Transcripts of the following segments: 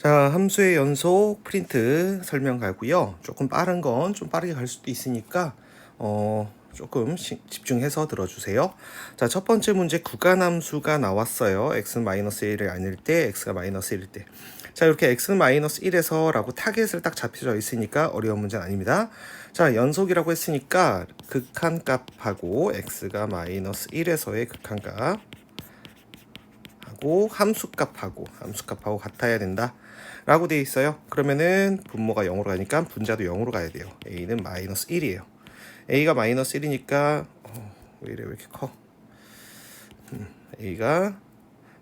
자, 함수의 연속 프린트 설명 가고요. 조금 빠른 건 좀 빠르게 갈 수도 있으니까 조금 집중해서 들어주세요. 자, 첫 번째 문제 구간함수가 나왔어요. x는 -1이 아닐 때, x가 -1일 때. 자, 이렇게 x는 -1에서 라고 타겟을 딱 잡혀져 있으니까 어려운 문제는 아닙니다. 자, 연속이라고 했으니까 극한값하고 x가 -1에서의 극한값 하고 함수값하고 같아야 된다 라고 되어 있어요. 그러면은 분모가 0으로 가니까 분자도 0으로 가야 돼요. a는 -1이에요. a가 -1이니까 왜 이렇게 커? a가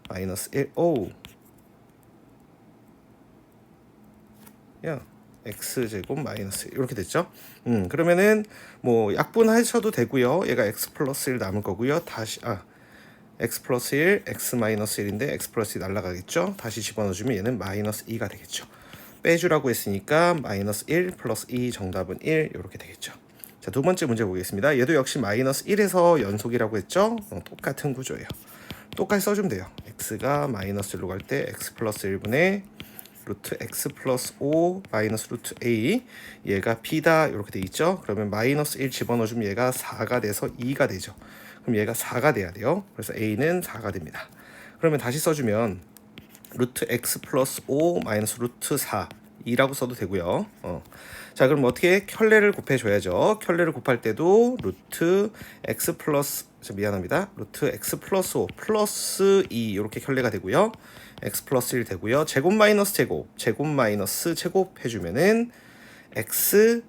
-1 야 x제곱 -1 이렇게 됐죠. 그러면은 뭐 약분하셔도 되고요. 얘가 x 플러스 1 남을 거고요. 다시 x 플러스 1, x 마이너스 1인데 x 플러스 1 날라가겠죠. 다시 집어넣어주면 얘는 마이너스 2가 되겠죠. 빼주라고 했으니까 마이너스 1 플러스 2 정답은 1 이렇게 되겠죠. 자, 두 번째 문제 보겠습니다. 얘도 역시 마이너스 1에서 연속이라고 했죠. 똑같은 구조예요. 똑같이 써주면 돼요. x가 마이너스 1로 갈 때 x 플러스 1분의 루트 x 플러스 5 마이너스 루트 a 얘가 b다 이렇게 돼 있죠. 그러면 마이너스 1 집어넣어주면 얘가 4가 돼서 2가 되죠. 그럼 얘가 4가 돼야 돼요. 그래서 a는 4가 됩니다. 그러면 다시 써주면 루트 x 플러스 5 마이너스 루트 4 2라고 써도 되고요. 자, 그럼 어떻게 켤레를 곱해줘야죠. 켤레를 곱할 때도 루트 x 플러스 미안합니다. 루트 x 플러스 5 플러스 2 이렇게 켤레가 되고요. x 플러스 1 되고요. 제곱 마이너스 제곱 마이너스 제곱 해주면은 x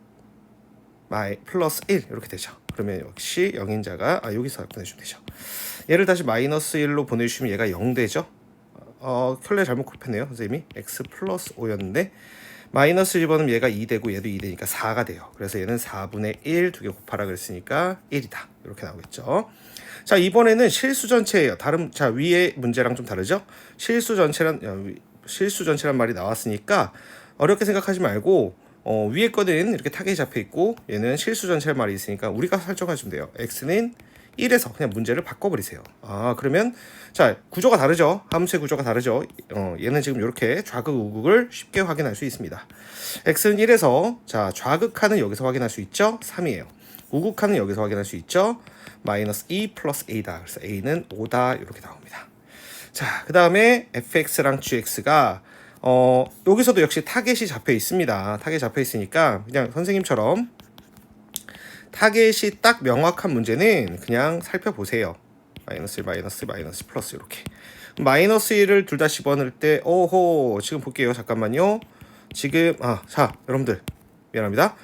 플러스 1 이렇게 되죠. 그러면 역시 0인자가 여기서 보내주면 되죠. 얘를 다시 마이너스 1로 보내주시면 얘가 0 되죠. 켤레 잘못 곱했네요. 선생님이 x 플러스 5였는데 마이너스 1번은 얘가 2 되고 얘도 2 되니까 4가 돼요. 그래서 얘는 4분의 1 두 개 곱하라 그랬으니까 1이다. 이렇게 나오겠죠. 자, 이번에는 실수 전체예요. 자, 위에 문제랑 좀 다르죠? 실수 전체란 말이 나왔으니까 어렵게 생각하지 말고 위에 거는 이렇게 타겟이 잡혀 있고 얘는 실수 전체란 말이 있으니까 우리가 설정해주면 돼요. x는 1에서 그냥 문제를 바꿔버리세요. 그러면 자, 구조가 다르죠. 함수의 구조가 다르죠. 얘는 지금 이렇게 좌극 우극을 쉽게 확인할 수 있습니다. x는 1에서 자, 좌극하는 여기서 확인할 수 있죠. 3이에요. 우극하는 여기서 확인할 수 있죠. 마이너스 2 플러스 a다. 그래서 a는 5다 이렇게 나옵니다. 자, 그 다음에 fx랑 gx가 여기서도 역시 타겟이 잡혀 있습니다. 타겟 잡혀 있으니까 그냥 선생님처럼 타겟이 딱 명확한 문제는 그냥 살펴보세요. 마이너스 1, 마이너스 플러스 이렇게. 마이너스 1을 둘 다 집어넣을 때 지금 볼게요. 잠깐만요. 지금 자, 여러분들 미안합니다.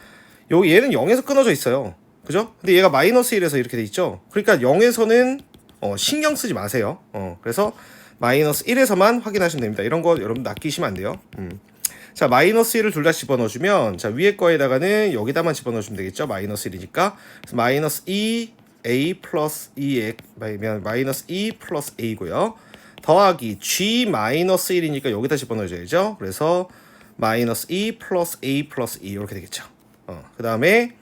얘는 0에서 끊어져 있어요. 그죠? 근데 얘가 마이너스 1에서 이렇게 돼 있죠. 그러니까 0에서는 신경 쓰지 마세요. 그래서 마이너스 1에서만 확인하시면 됩니다. 이런 거 여러분 낚이시면 안 돼요. 자, 마이너스 1을 둘 다 집어넣어주면 자, 위에 거에다가는 여기다만 집어넣어주면 되겠죠. 마이너스 1이니까. 그래서 마이너스 2a 플러스 2x 마이너스 2 플러스 a고요. 더하기 g 마이너스 1이니까 여기다 집어넣어줘야죠. 그래서 마이너스 2 플러스 a 플러스 2 이렇게 되겠죠. 그 다음에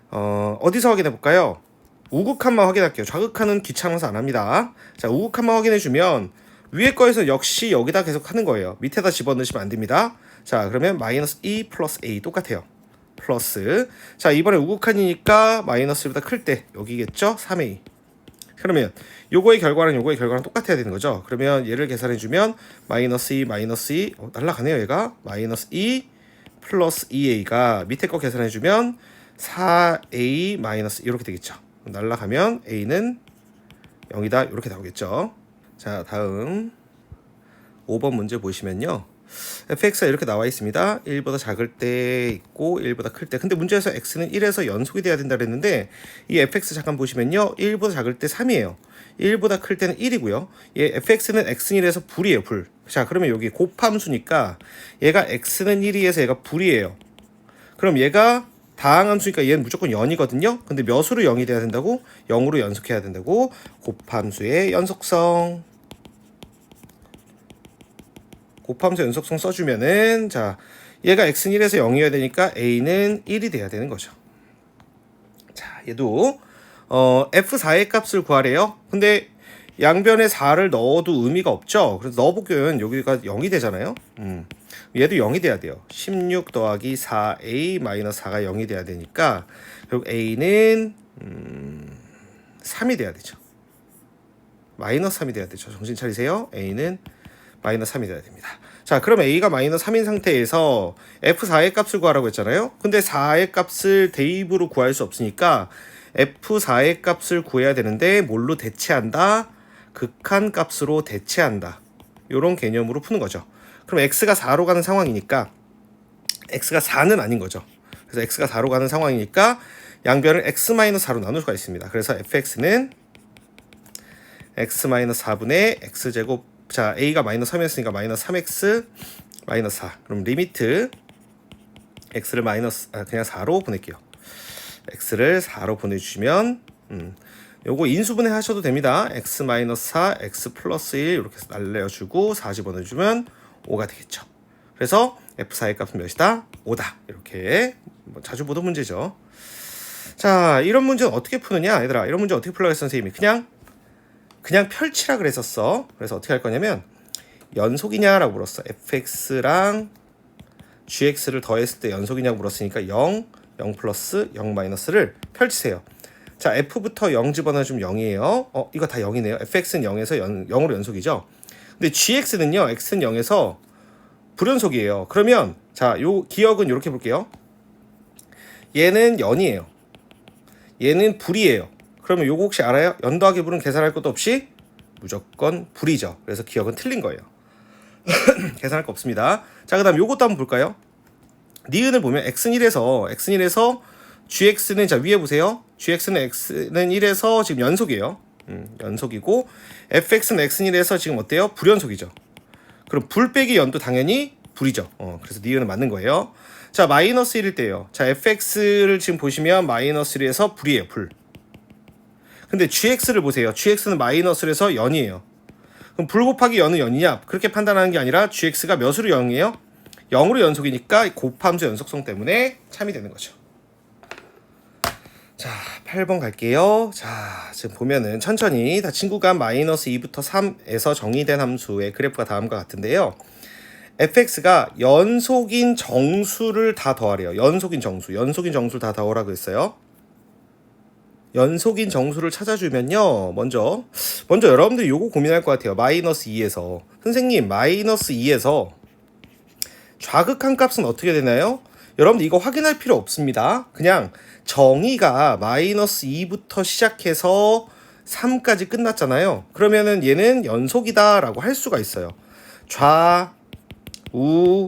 어디서 확인해 볼까요? 우극한만 확인할게요. 좌극한은 귀찮아서 안 합니다. 자, 우극한만 확인해주면 위에 거에서 역시 여기다 계속 하는 거예요. 밑에다 집어넣으시면 안 됩니다. 자, 그러면 마이너스 2 플러스 a 똑같아요. 플러스. 자, 이번에 우극한이니까 마이너스 1보다 클 때 여기겠죠? 3a. 그러면 요거의 결과랑 똑같아야 되는 거죠. 그러면 얘를 계산해주면 마이너스 2 날라가네요. 얘가 마이너스 2 플러스 2a가 밑에 거 계산해주면 4a 마이너스 이렇게 되겠죠. 날라가면 a는 0이다 이렇게 나오겠죠. 자, 다음 5번 문제 보시면요. fx가 이렇게 나와 있습니다. 1보다 작을 때 있고 1보다 클 때. 근데 문제에서 x는 1에서 연속이 돼야 된다 그랬는데 이 fx 잠깐 보시면요. 1보다 작을 때 3이에요. 1보다 클 때는 1이고요. 얘 fx는 x는 1에서 불이에요. 불. 자, 그러면 여기 곱함수니까 얘가 x는 1이에서 얘가 불이에요. 그럼 얘가 다항함수니까 얘는 무조건 0이거든요. 근데 몇으로 0이 돼야 된다고? 0으로 연속해야 된다고. 곱함수의 연속성. 곱함수 연속성 써주면은 자, 얘가 x는 1에서 0이어야 되니까 a는 1이 돼야 되는 거죠. 자, 얘도 f4의 값을 구하래요. 근데 양변에 4를 넣어도 의미가 없죠. 그래서 넣어보면 여기가 0이 되잖아요. 얘도 0이 돼야 돼요. 16 더하기 4a 마이너스 4가 0이 돼야 되니까 결국 a는 3이 돼야 되죠. 마이너스 3이 돼야 되죠. 정신 차리세요. a는 마이너스 3이 돼야 됩니다. 자, 그럼 a가 마이너스 3인 상태에서 f4의 값을 구하라고 했잖아요. 근데 4의 값을 대입으로 구할 수 없으니까 f4의 값을 구해야 되는데 뭘로 대체한다? 극한 값으로 대체한다. 이런 개념으로 푸는 거죠. 그럼 x가 4로 가는 상황이니까 x가 4는 아닌 거죠. 그래서 x가 4로 가는 상황이니까 양변을 x-4로 나눌 수가 있습니다. 그래서 fx는 x-4분의 x제곱, 자 a가 마이너스 3이었으니까 마이너스 3x 마이너스 4. 그럼 리미트 x를 그냥 4로 보낼게요. x를 4로 보내주시면 요거 인수분해 하셔도 됩니다. x-4, x 플러스 1 이렇게 날려주고 4 집어넣어주면 5가 되겠죠. 그래서 f4의 값은 몇이다? 5다. 이렇게 자주 보던 문제죠. 자, 이런 문제는 어떻게 푸느냐 얘들아. 이런 문제 어떻게 풀라고 했어 선생님이. 그냥 펼치라 그랬었어. 그래서 어떻게 할 거냐면 연속이냐라고 물었어. fx랑 gx를 더했을 때 연속이냐고 물었으니까 0 플러스 0 마이너스를 펼치세요. 자, f부터 0 집어넣으면 0이에요. 이거 다 0이네요. fx는 0에서 0으로 연속이죠. 근데 gx는요, x는 0에서 불연속이에요. 그러면 자, 요 기억은 이렇게 볼게요. 얘는 연이에요. 얘는 불이에요. 그러면 요거 혹시 알아요? 연 더하기 불은 계산할 것도 없이 무조건 불이죠. 그래서 기억은 틀린 거예요. 계산할 거 없습니다. 자, 그 다음 요것도 한번 볼까요? 니은을 보면 x는 1에서 gx는, 자 위에 보세요. gx는 x는 1에서 지금 연속이에요. 연속이고 fx는 x는 1에서 지금 어때요? 불연속이죠. 그럼 불 빼기 연도 당연히 불이죠. 그래서 니은은 맞는 거예요. 자, 마이너스 1일 때요. 자, fx를 지금 보시면 마이너스 1에서 불이에요. 불. 근데 gx를 보세요. gx는 마이너스 1에서 연이에요. 그럼 불 곱하기 연은 연이냐? 그렇게 판단하는 게 아니라 gx가 몇으로 0이에요? 0으로 연속이니까 곱함수 연속성 때문에 참이 되는 거죠. 자, 8번 갈게요. 자, 지금 보면은 천천히 다 친구가 마이너스 2부터 3에서 정의된 함수의 그래프가 다음과 같은데요. fx가 연속인 정수를 다 더하래요. 연속인 정수를 다 더하라고 했어요. 연속인 정수를 찾아주면요, 먼저 여러분들이 요거 고민할 것 같아요. 마이너스 2에서 선생님 마이너스 2에서 좌극한 값은 어떻게 되나요? 여러분들 이거 확인할 필요 없습니다. 그냥 정의가 마이너스 2부터 시작해서 3까지 끝났잖아요. 그러면은 얘는 연속이다 라고 할 수가 있어요. 좌, 우,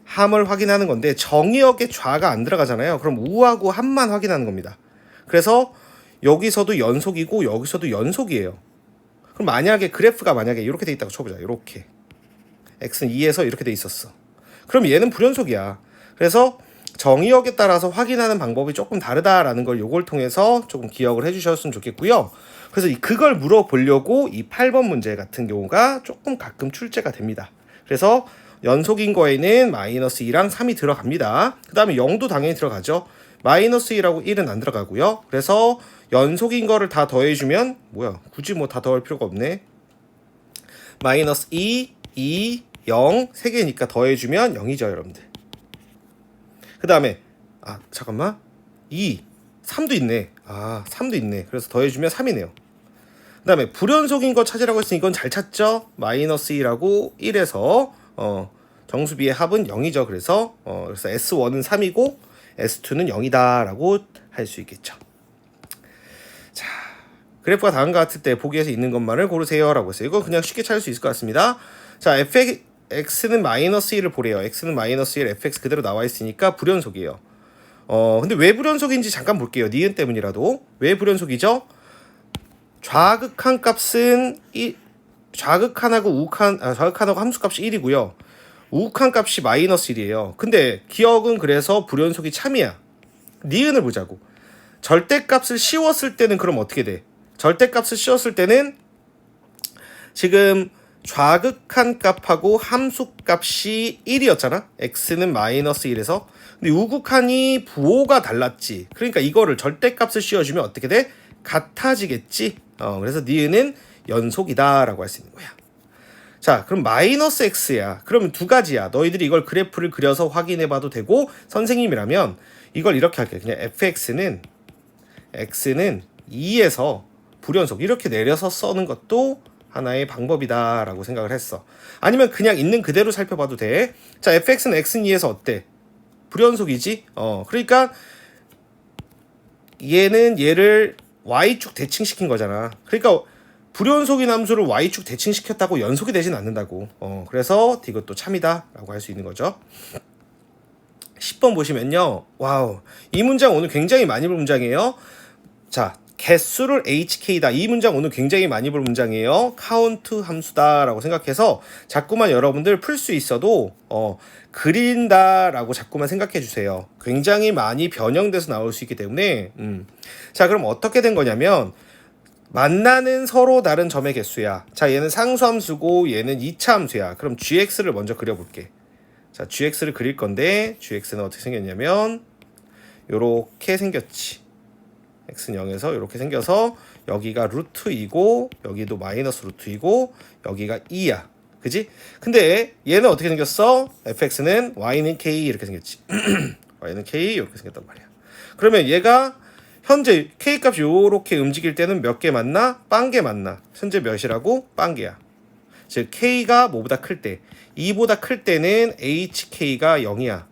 함을 확인하는 건데 정의역에 좌가 안 들어가잖아요. 그럼 우하고 함만 확인하는 겁니다. 그래서 여기서도 연속이고 여기서도 연속이에요. 그럼 만약에 그래프가 이렇게 돼 있다고 쳐보자. 이렇게 x는 2에서 이렇게 돼 있었어. 그럼 얘는 불연속이야. 그래서 정의역에 따라서 확인하는 방법이 조금 다르다라는 걸 요걸 통해서 조금 기억을 해주셨으면 좋겠고요. 그래서 그걸 물어보려고 이 8번 문제 같은 경우가 조금 가끔 출제가 됩니다. 그래서 연속인 거에는 마이너스 2랑 3이 들어갑니다. 그 다음에 0도 당연히 들어가죠. 마이너스 2라고 1은 안 들어가고요. 그래서 연속인 거를 다 더해주면 굳이 다 더할 필요가 없네. 마이너스 2, 2, 0 3개니까 더해주면 0이죠 여러분들. 그 다음에 잠깐만 2, 3도 있네. 3도 있네. 그래서 더해주면 3이네요. 그 다음에 불연속인 거 찾으라고 했으니 이건 잘 찾죠. 마이너스 2라고 1에서 정수비의 합은 0이죠. 그래서 S1은 3이고 S2는 0이다 라고 할 수 있겠죠. 자, 그래프가 다음과 같을 때 보기에서 있는 것만을 고르세요 라고 했어요. 이거 그냥 쉽게 찾을 수 있을 것 같습니다. 자, x는 마이너스 1을 보래요. x는 마이너스 1, fx 그대로 나와 있으니까 불연속이에요. 근데 왜 불연속인지 잠깐 볼게요. 니은 때문이라도. 왜 불연속이죠? 좌극한 값은 좌극한하고 함수값이 1이고요. 우극한 값이 마이너스 1이에요. 근데 기억은 그래서 불연속이 참이야. 니은을 보자고. 절대값을 씌웠을 때는 그럼 어떻게 돼? 절대값을 씌웠을 때는 지금 좌극한 값하고 함수값이 1이었잖아. x는 마이너스 1에서. 근데 우극한이 부호가 달랐지. 그러니까 이거를 절대값을 씌워주면 어떻게 돼? 같아지겠지. 그래서 니은은 연속이다 라고 할 수 있는 거야. 자, 그럼 마이너스 x야. 그러면 두 가지야. 너희들이 이걸 그래프를 그려서 확인해 봐도 되고, 선생님이라면 이걸 이렇게 할게. 그냥 fx는 x는 2에서 불연속 이렇게 내려서 써는 것도 하나의 방법이다 라고 생각을 했어. 아니면 그냥 있는 그대로 살펴봐도 돼. 자, fx는 x는 2에서 어때? 불연속이지? 그러니까 얘는 얘를 y축 대칭시킨 거잖아. 그러니까 불연속인 함수를 y축 대칭시켰다고 연속이 되진 않는다고. 그래서 이것도 참이다 라고 할 수 있는 거죠. 10번 보시면요. 와우, 이 문장 오늘 굉장히 많이 볼 문장이에요. 자, 개수를 hk다. 이 문장 오늘 굉장히 많이 볼 문장이에요. 카운트 함수다 라고 생각해서 자꾸만 여러분들 풀 수 있어도 그린다 라고 자꾸만 생각해 주세요. 굉장히 많이 변형돼서 나올 수 있기 때문에 자, 그럼 어떻게 된 거냐면 만나는 서로 다른 점의 개수야. 자, 얘는 상수함수고 얘는 2차 함수야. 그럼 gx를 먼저 그려볼게. 자, gx를 그릴 건데 gx는 어떻게 생겼냐면 요렇게 생겼지. x는 0에서 이렇게 생겨서 여기가 루트 2고 여기도 마이너스 루트 2고 여기가 2야. 그지? 근데 얘는 어떻게 생겼어? fx는 y는 k 이렇게 생겼지. y는 k 이렇게 생겼단 말이야. 그러면 얘가 현재 k값이 요렇게 움직일 때는 몇 개 맞나? 빵개 맞나? 현재 몇이라고? 빵개야. 즉 k가 뭐보다 클 때, 2보다 클 때는 hk가 0이야.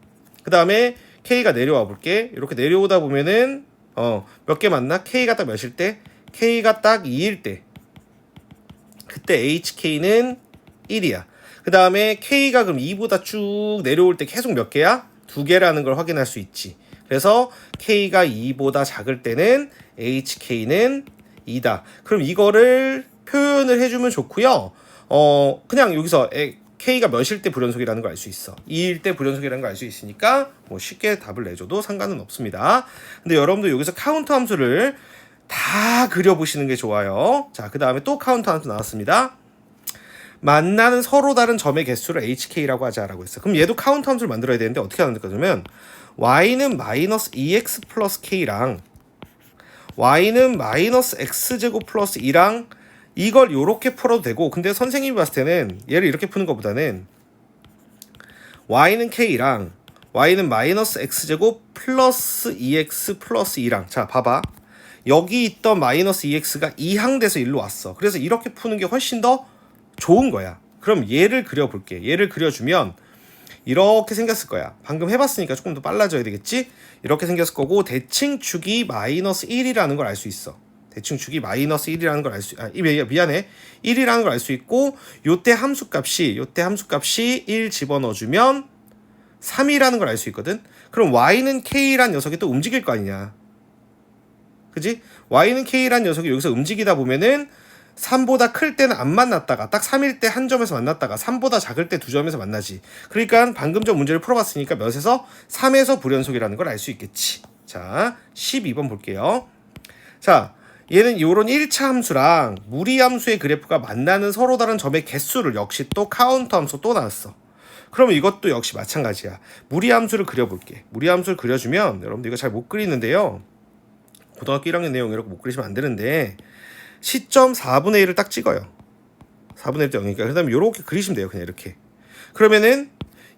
그 다음에 k가 내려와 볼게. 이렇게 내려오다 보면은 몇 개 맞나? k가 딱 몇일 때? k가 딱 2일 때, 그때 hk는 1이야. 그 다음에 k가 그럼 2보다 쭉 내려올 때 계속 몇 개야? 2개라는 걸 확인할 수 있지. 그래서 k가 2보다 작을 때는 hk는 2다. 그럼 이거를 표현을 해주면 좋고요. 그냥 여기서 k가 몇일 때 불연속이라는 걸 알 수 있어. 2일 때 불연속이라는 걸 알 수 있으니까 뭐 쉽게 답을 내줘도 상관은 없습니다. 근데 여러분들 여기서 카운트 함수를 다 그려보시는 게 좋아요. 자, 그 다음에 또 카운트 함수 나왔습니다. 만나는 서로 다른 점의 개수를 hk라고 하자라고 했어. 그럼 얘도 카운트 함수를 만들어야 되는데 어떻게 하는 거냐면 y는 마이너스 2x 플러스 k랑 y는 마이너스 x제곱 플러스 2랑 이걸 요렇게 풀어도 되고, 근데 선생님이 봤을 때는 얘를 이렇게 푸는 것보다는 y는 k랑 y는 마이너스 x제곱 플러스 2x 플러스 2랑, 자 봐봐, 여기 있던 마이너스 2x가 2항돼서 일로 왔어. 그래서 이렇게 푸는 게 훨씬 더 좋은 거야. 그럼 얘를 그려볼게. 얘를 그려주면 이렇게 생겼을 거야. 방금 해봤으니까 조금 더 빨라져야 되겠지? 이렇게 생겼을 거고, 대칭축이 마이너스 1이라는 걸 알 수 있어. 대칭축이 마이너스 1이라는 걸 알 수, 미안해. 1이라는 걸 알 수 있고, 요때 함수값이 1 집어넣어주면 3이라는 걸 알 수 있거든? 그럼 y는 k란 녀석이 또 움직일 거 아니냐. 그지? y는 k란 녀석이 여기서 움직이다 보면은 3보다 클 때는 안 만났다가 딱 3일 때 한 점에서 만났다가 3보다 작을 때 두 점에서 만나지. 그러니까 방금 전 문제를 풀어봤으니까 몇에서 3에서 불연속이라는 걸 알 수 있겠지. 자, 12번 볼게요. 자, 얘는 요런 1차 함수랑 무리함수의 그래프가 만나는 서로 다른 점의 개수를 역시 또 카운트 함수 또 나왔어. 그러면 이것도 역시 마찬가지야. 무리함수를 그려볼게. 무리함수를 그려주면 여러분들 이거 잘 못 그리는데요. 고등학교 1학년 내용 이렇게 못 그리시면 안 되는데 시점 4분의 1을 딱 찍어요. 4분의 1도 0이니까. 그 다음에 이렇게 그리시면 돼요. 그냥 이렇게. 그러면은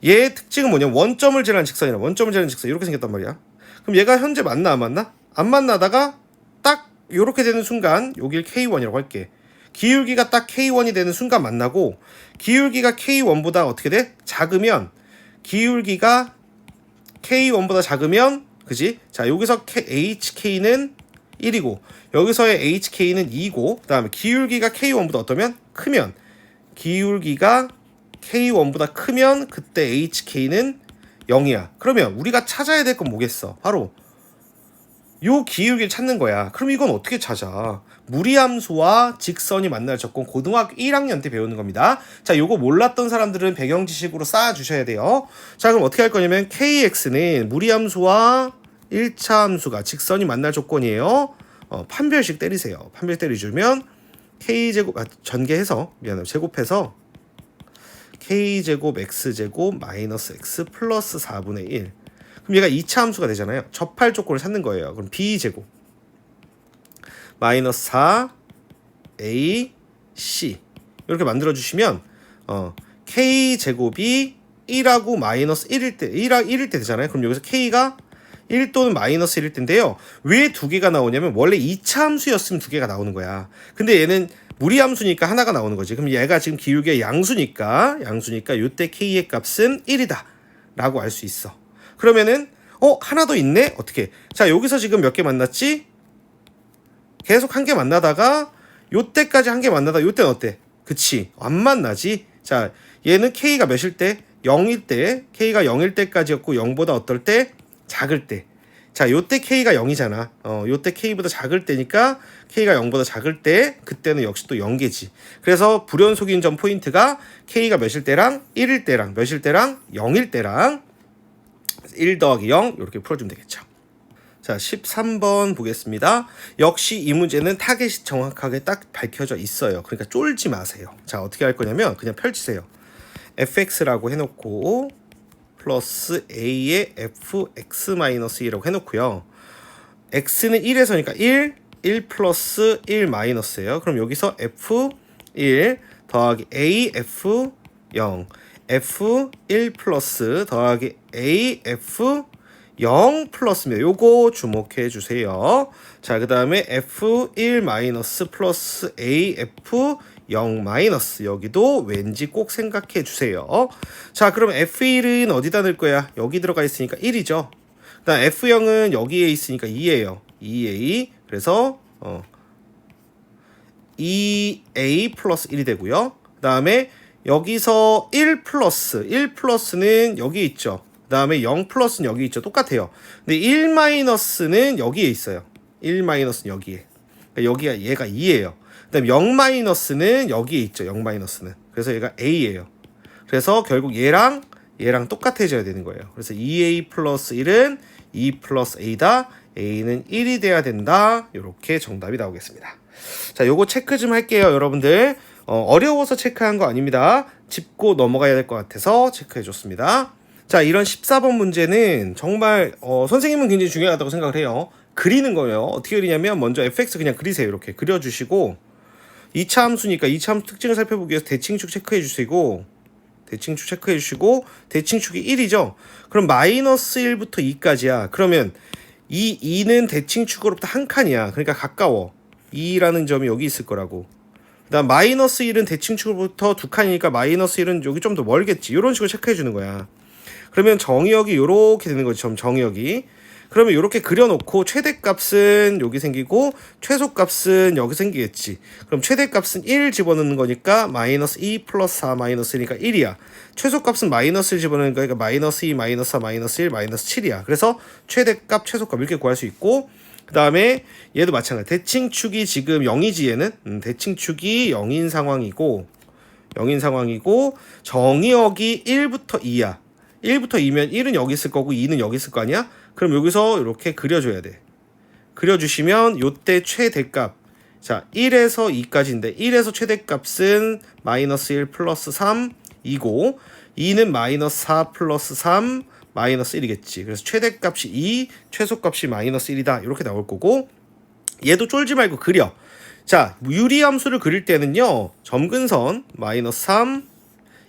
얘의 특징은 뭐냐면 원점을 지나는 직선이라. 원점을 지나는 직선 이렇게 생겼단 말이야. 그럼 얘가 현재 맞나 안 맞나? 안 만나다가 딱 이렇게 되는 순간 여길 K1이라고 할게. 기울기가 딱 K1이 되는 순간 만나고, 기울기가 K1보다 어떻게 돼? 작으면, 기울기가 K1보다 작으면, 그지? 자, 여기서 HK는 1이고 여기서의 HK는 2고, 그 다음에 기울기가 K1보다 어떠면? 크면, 기울기가 K1보다 크면 그때 HK는 0이야. 그러면 우리가 찾아야 될 건 뭐겠어? 바로 요 기울기를 찾는 거야. 그럼 이건 어떻게 찾아? 무리함수와 직선이 만날 조건, 고등학교 1학년 때 배우는 겁니다. 자, 요거 몰랐던 사람들은 배경 지식으로 쌓아주셔야 돼요. 자, 그럼 어떻게 할 거냐면 kx는 무리함수와 1차 함수가 직선이 만날 조건이에요. 판별식 때리세요. 판별 때려주면 k제곱, 전개해서, 미안해요. 제곱해서 k제곱 x제곱 마이너스 x 플러스 4분의 1. 그럼 얘가 2차 함수가 되잖아요. 접할 조건을 찾는 거예요. 그럼 b제곱 마이너스 4 a C 이렇게 만들어 주시면 K제곱이 1하고 마이너스 1일 때 1일 때 되잖아요. 그럼 여기서 K가 1 또는 마이너스 1일 때인데요. 왜 두 개가 나오냐면 원래 2차 함수였으면 두 개가 나오는 거야. 근데 얘는 무리함수니까 하나가 나오는 거지. 그럼 얘가 지금 기울기의 양수니까 요때 K의 값은 1이다 라고 알 수 있어. 그러면은 하나 더 있네? 어떻게? 자, 여기서 지금 몇 개 만났지? 계속 한 개 만나다가 요때까지 한 개 만나다가 요때는 어때? 그치, 안 만나지? 자, 얘는 K가 몇일 때? 0일 때, K가 0일 때까지였고 0보다 어떨 때? 작을 때. 자, 요때 K가 0이잖아. 요때 K보다 작을 때니까 K가 0보다 작을 때 그때는 역시 또 0개지. 그래서 불연속인 점 포인트가 K가 몇일 때랑 1일 때랑 몇일 때랑 0일 때랑 1 더하기 0 이렇게 풀어주면 되겠죠. 자, 13번 보겠습니다. 역시 이 문제는 타겟이 정확하게 딱 밝혀져 있어요. 그러니까 쫄지 마세요. 자, 어떻게 할 거냐면 그냥 펼치세요. fx라고 해놓고 플러스 a의 fx-2라고 해놓고요. x는 1에서니까 1 플러스 1 마이너스예요. 그럼 여기서 f1 더하기 a f0 f1 플러스 더하기 a f0 플러스입니다. 요거 주목해 주세요. 자, 그 다음에 f1 마이너스 플러스 a f0 마이너스 여기도 왠지 꼭 생각해 주세요. 자, 그럼 f1은 어디다 넣을 거야? 여기 들어가 있으니까 1이죠. 그 다음 f0은 여기에 있으니까 2예요. 2a 그래서 2a 플러스 1이 되고요. 그 다음에 여기서 1 플러스는 여기 있죠. 그 다음에 0 플러스는 여기 있죠. 똑같아요. 근데 1 마이너스는 여기에 있어요. 1 마이너스는 여기에. 그러니까 여기가 얘가 2예요. 그 다음에 0 마이너스는 여기에 있죠. 0 마이너스는. 그래서 얘가 a예요. 그래서 결국 얘랑 똑같아져야 되는 거예요. 그래서 2a 플러스 1은 2 플러스 a다. a는 1이 돼야 된다. 이렇게 정답이 나오겠습니다. 자, 요거 체크 좀 할게요, 여러분들. 어려워서 체크한 거 아닙니다. 짚고 넘어가야 될 것 같아서 체크해 줬습니다. 자, 이런 14번 문제는 정말 선생님은 굉장히 중요하다고 생각을 해요. 그리는 거예요. 어떻게 그리냐면 먼저 fx 그냥 그리세요. 이렇게 그려주시고 2차 함수니까 2차 함수 특징을 살펴보기 위해서 대칭축 체크해 주시고 대칭축이 1이죠. 그럼 마이너스 1부터 2까지야. 그러면 이 2는 대칭축으로부터 한 칸이야. 그러니까 가까워. 2라는 점이 여기 있을 거라고. 그다음 마이너스 1은 대칭축으로부터 두 칸이니까 마이너스 1은 여기 좀 더 멀겠지. 이런 식으로 체크해 주는 거야. 그러면 정의역이 이렇게 되는 거죠. 정의역이. 그러면 이렇게 그려놓고 최대값은 여기 생기고 최소값은 여기 생기겠지. 그럼 최대값은 1 집어넣는 거니까 마이너스 2 플러스 4 마이너스 1이니까 1이야. 최소값은 마이너스 1 집어넣는 거니까 마이너스 2 마이너스 4 마이너스 1 마이너스 7이야. 그래서 최대값 최소값 이렇게 구할 수 있고 그 다음에 얘도 마찬가지. 대칭축이 지금 0이지 얘는. 대칭축이 0인 상황이고 정의역이 1부터 2야. 1부터 2면 1은 여기 있을 거고 2는 여기 있을 거 아니야? 그럼 여기서 이렇게 그려줘야 돼. 그려주시면 요때 최대값. 자, 1에서 2까지인데 1에서 최대값은 마이너스 1 플러스 3 2고 2는 마이너스 4 플러스 3 마이너스 1이겠지. 그래서 최대값이 2, 최소값이 마이너스 1이다. 이렇게 나올 거고 얘도 쫄지 말고 그려. 자, 유리함수를 그릴 때는요. 점근선 마이너스 3,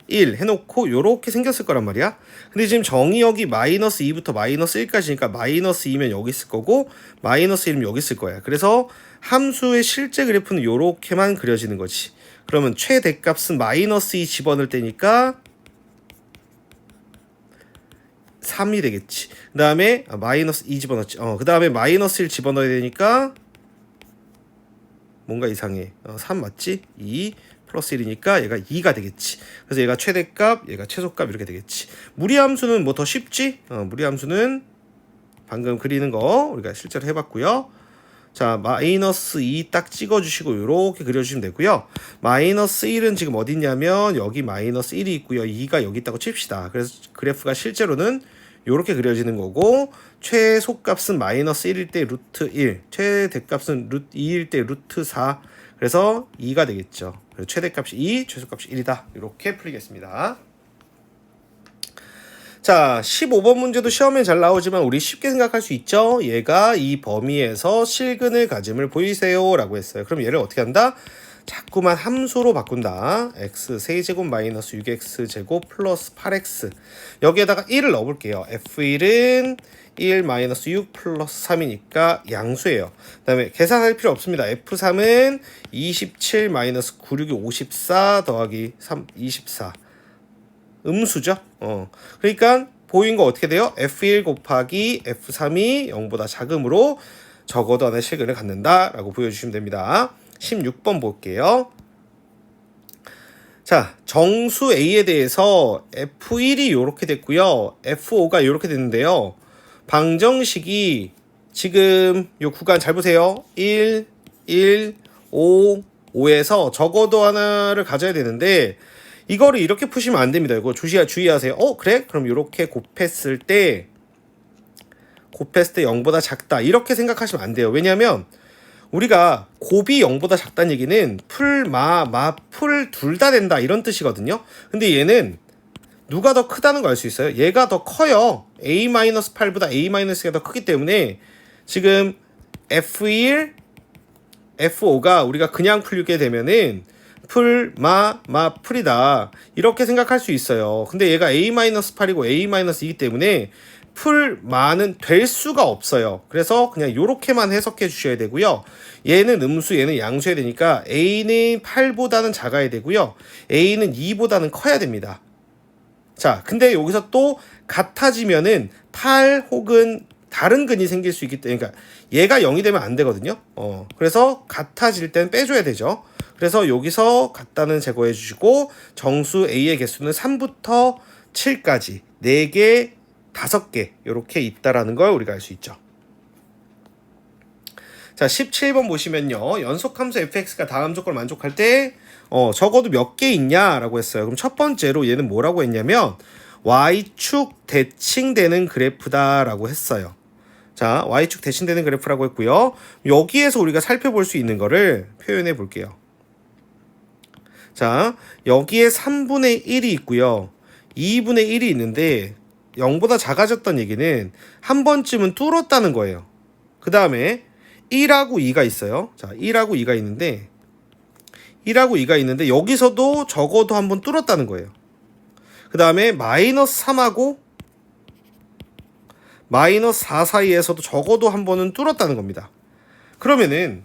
1 해놓고 요렇게 생겼을 거란 말이야. 근데 지금 정의역이 마이너스 2부터 마이너스 1까지니까 마이너스 2면 여기 있을 거고 마이너스 1이면 여기 있을 거야. 그래서 함수의 실제 그래프는 요렇게만 그려지는 거지. 그러면 최대값은 마이너스 2 집어넣을 때니까 3이 되겠지. 그 다음에 마이너스 2 집어넣지. 그 다음에 마이너스 1 집어넣어야 되니까 뭔가 이상해. 3 맞지? 2 플러스 1이니까 얘가 2가 되겠지. 그래서 얘가 최대값, 얘가 최소값 이렇게 되겠지. 무리함수는 뭐 더 쉽지? 무리함수는 방금 그리는 거 우리가 실제로 해봤고요. 자, 마이너스 2 딱 찍어주시고 이렇게 그려주시면 되고요. 마이너스 1은 지금 어디 있냐면 여기 마이너스 1이 있고요. 2가 여기 있다고 칩시다. 그래서 그래프가 실제로는 이렇게 그려지는 거고 최소값은 마이너스 1일 때 루트 1, 최대값은 루트 2일 때 루트 4. 그래서 2가 되겠죠. 그래서 최대값이 2, 최소값이 1이다. 이렇게 풀리겠습니다. 자, 15번 문제도 시험에 잘 나오지만 우리 쉽게 생각할 수 있죠. 얘가 이 범위에서 실근을 가짐을 보이세요 라고 했어요. 그럼 얘를 어떻게 한다? 자꾸만 함수로 바꾼다. x 세제곱 마이너스 6x제곱 플러스 8x 여기에다가 1을 넣어볼게요. f1은 1 마이너스 6 플러스 3이니까 양수예요. 그 다음에 계산할 필요 없습니다. f3은 27 마이너스 9, 6이 54 더하기 3, 24 음수죠. 그러니까 보인 거 어떻게 돼요? f1 곱하기 f3이 0보다 작으므로 적어도 하나의 실근을 갖는다 라고 보여주시면 됩니다. 16번 볼게요. 자, 정수 A에 대해서 F1이 이렇게 됐고요. F5가 이렇게 됐는데요. 방정식이 지금 이 구간 잘 보세요. 1, 1, 5, 5에서 적어도 하나를 가져야 되는데 이거를 이렇게 푸시면 안 됩니다. 이거 주의하세요. 그래? 그럼 이렇게 곱했을 때 0보다 작다. 이렇게 생각하시면 안 돼요. 왜냐하면 우리가 곱이 0보다 작다는 얘기는 풀, 풀 둘 다 된다 이런 뜻이거든요. 근데 얘는 누가 더 크다는 걸 알 수 있어요. 얘가 더 커요. a-8보다 a-가 더 크기 때문에 지금 f1, f5가 우리가 그냥 풀게 되면은 풀, 풀이다 이렇게 생각할 수 있어요. 근데 얘가 a-8이고 a-이기 때문에 풀, 마는 될 수가 없어요. 그래서 그냥 요렇게만 해석해 주셔야 되고요. 얘는 음수, 얘는 양수해야 되니까 a는 8보다는 작아야 되고요. a는 2보다는 커야 됩니다. 자, 근데 여기서 또 같아지면은 8 혹은 다른 근이 생길 수 있기 때문에 그러니까 얘가 0이 되면 안 되거든요. 그래서 같아질 땐 빼줘야 되죠. 그래서 여기서 같다는 제거해 주시고 정수 a의 개수는 3부터 7까지 4개 5개 이렇게 있다라는 걸 우리가 알 수 있죠. 자, 17번 보시면요. 연속함수 fx가 다음 조건을 만족할 때 적어도 몇 개 있냐라고 했어요. 그럼 첫 번째로 얘는 뭐라고 했냐면 y축 대칭되는 그래프다라고 했어요. 자, y축 대칭되는 그래프라고 했고요. 여기에서 우리가 살펴볼 수 있는 거를 표현해 볼게요. 자, 여기에 3분의 1이 있고요. 2분의 1이 있는데 0보다 작아졌던 얘기는 한 번쯤은 뚫었다는 거예요. 그 다음에 1하고 2가 있어요. 자, 1하고 2가 있는데 1하고 2가 있는데 여기서도 적어도 한 번 뚫었다는 거예요. 그 다음에 마이너스 3하고 마이너스 4 사이에서도 적어도 한 번은 뚫었다는 겁니다. 그러면은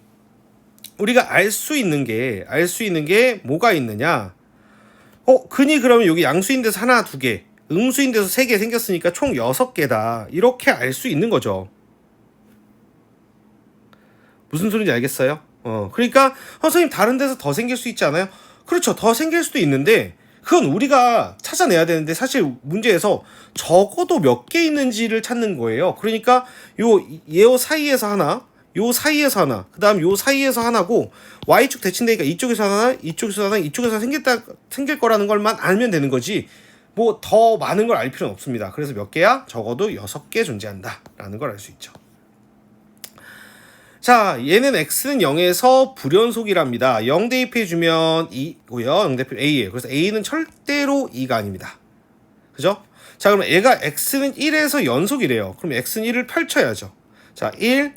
우리가 알 수 있는 게 뭐가 있느냐? 근이 그러면 여기 양수인 데서 하나, 두 개, 음수인 데서 3개 생겼으니까 총 6개다. 이렇게 알 수 있는 거죠. 무슨 소리인지 알겠어요? 그러니까 선생님 다른 데서 더 생길 수 있지 않아요? 그렇죠. 더 생길 수도 있는데 그건 우리가 찾아내야 되는데 사실 문제에서 적어도 몇 개 있는지를 찾는 거예요. 그러니까 요 사이에서 하나, 요 사이에서 하나, 그 다음 요 사이에서 하나고 y축 대칭되니까 이쪽에서 하나, 이쪽에서 하나, 이쪽에서 생길 거라는 걸만 알면 되는 거지 뭐 더 많은 걸 알 필요는 없습니다. 그래서 몇 개야? 적어도 6개 존재한다 라는 걸 알 수 있죠. 자, 얘는 x는 0에서 불연속이랍니다. 0 대입해주면 2고요. 0 대입 a예요. 그래서 a는 절대로 2가 아닙니다. 그죠? 자, 그럼 얘가 x는 1에서 연속이래요. 그럼 x는 1을 펼쳐야죠. 자, 1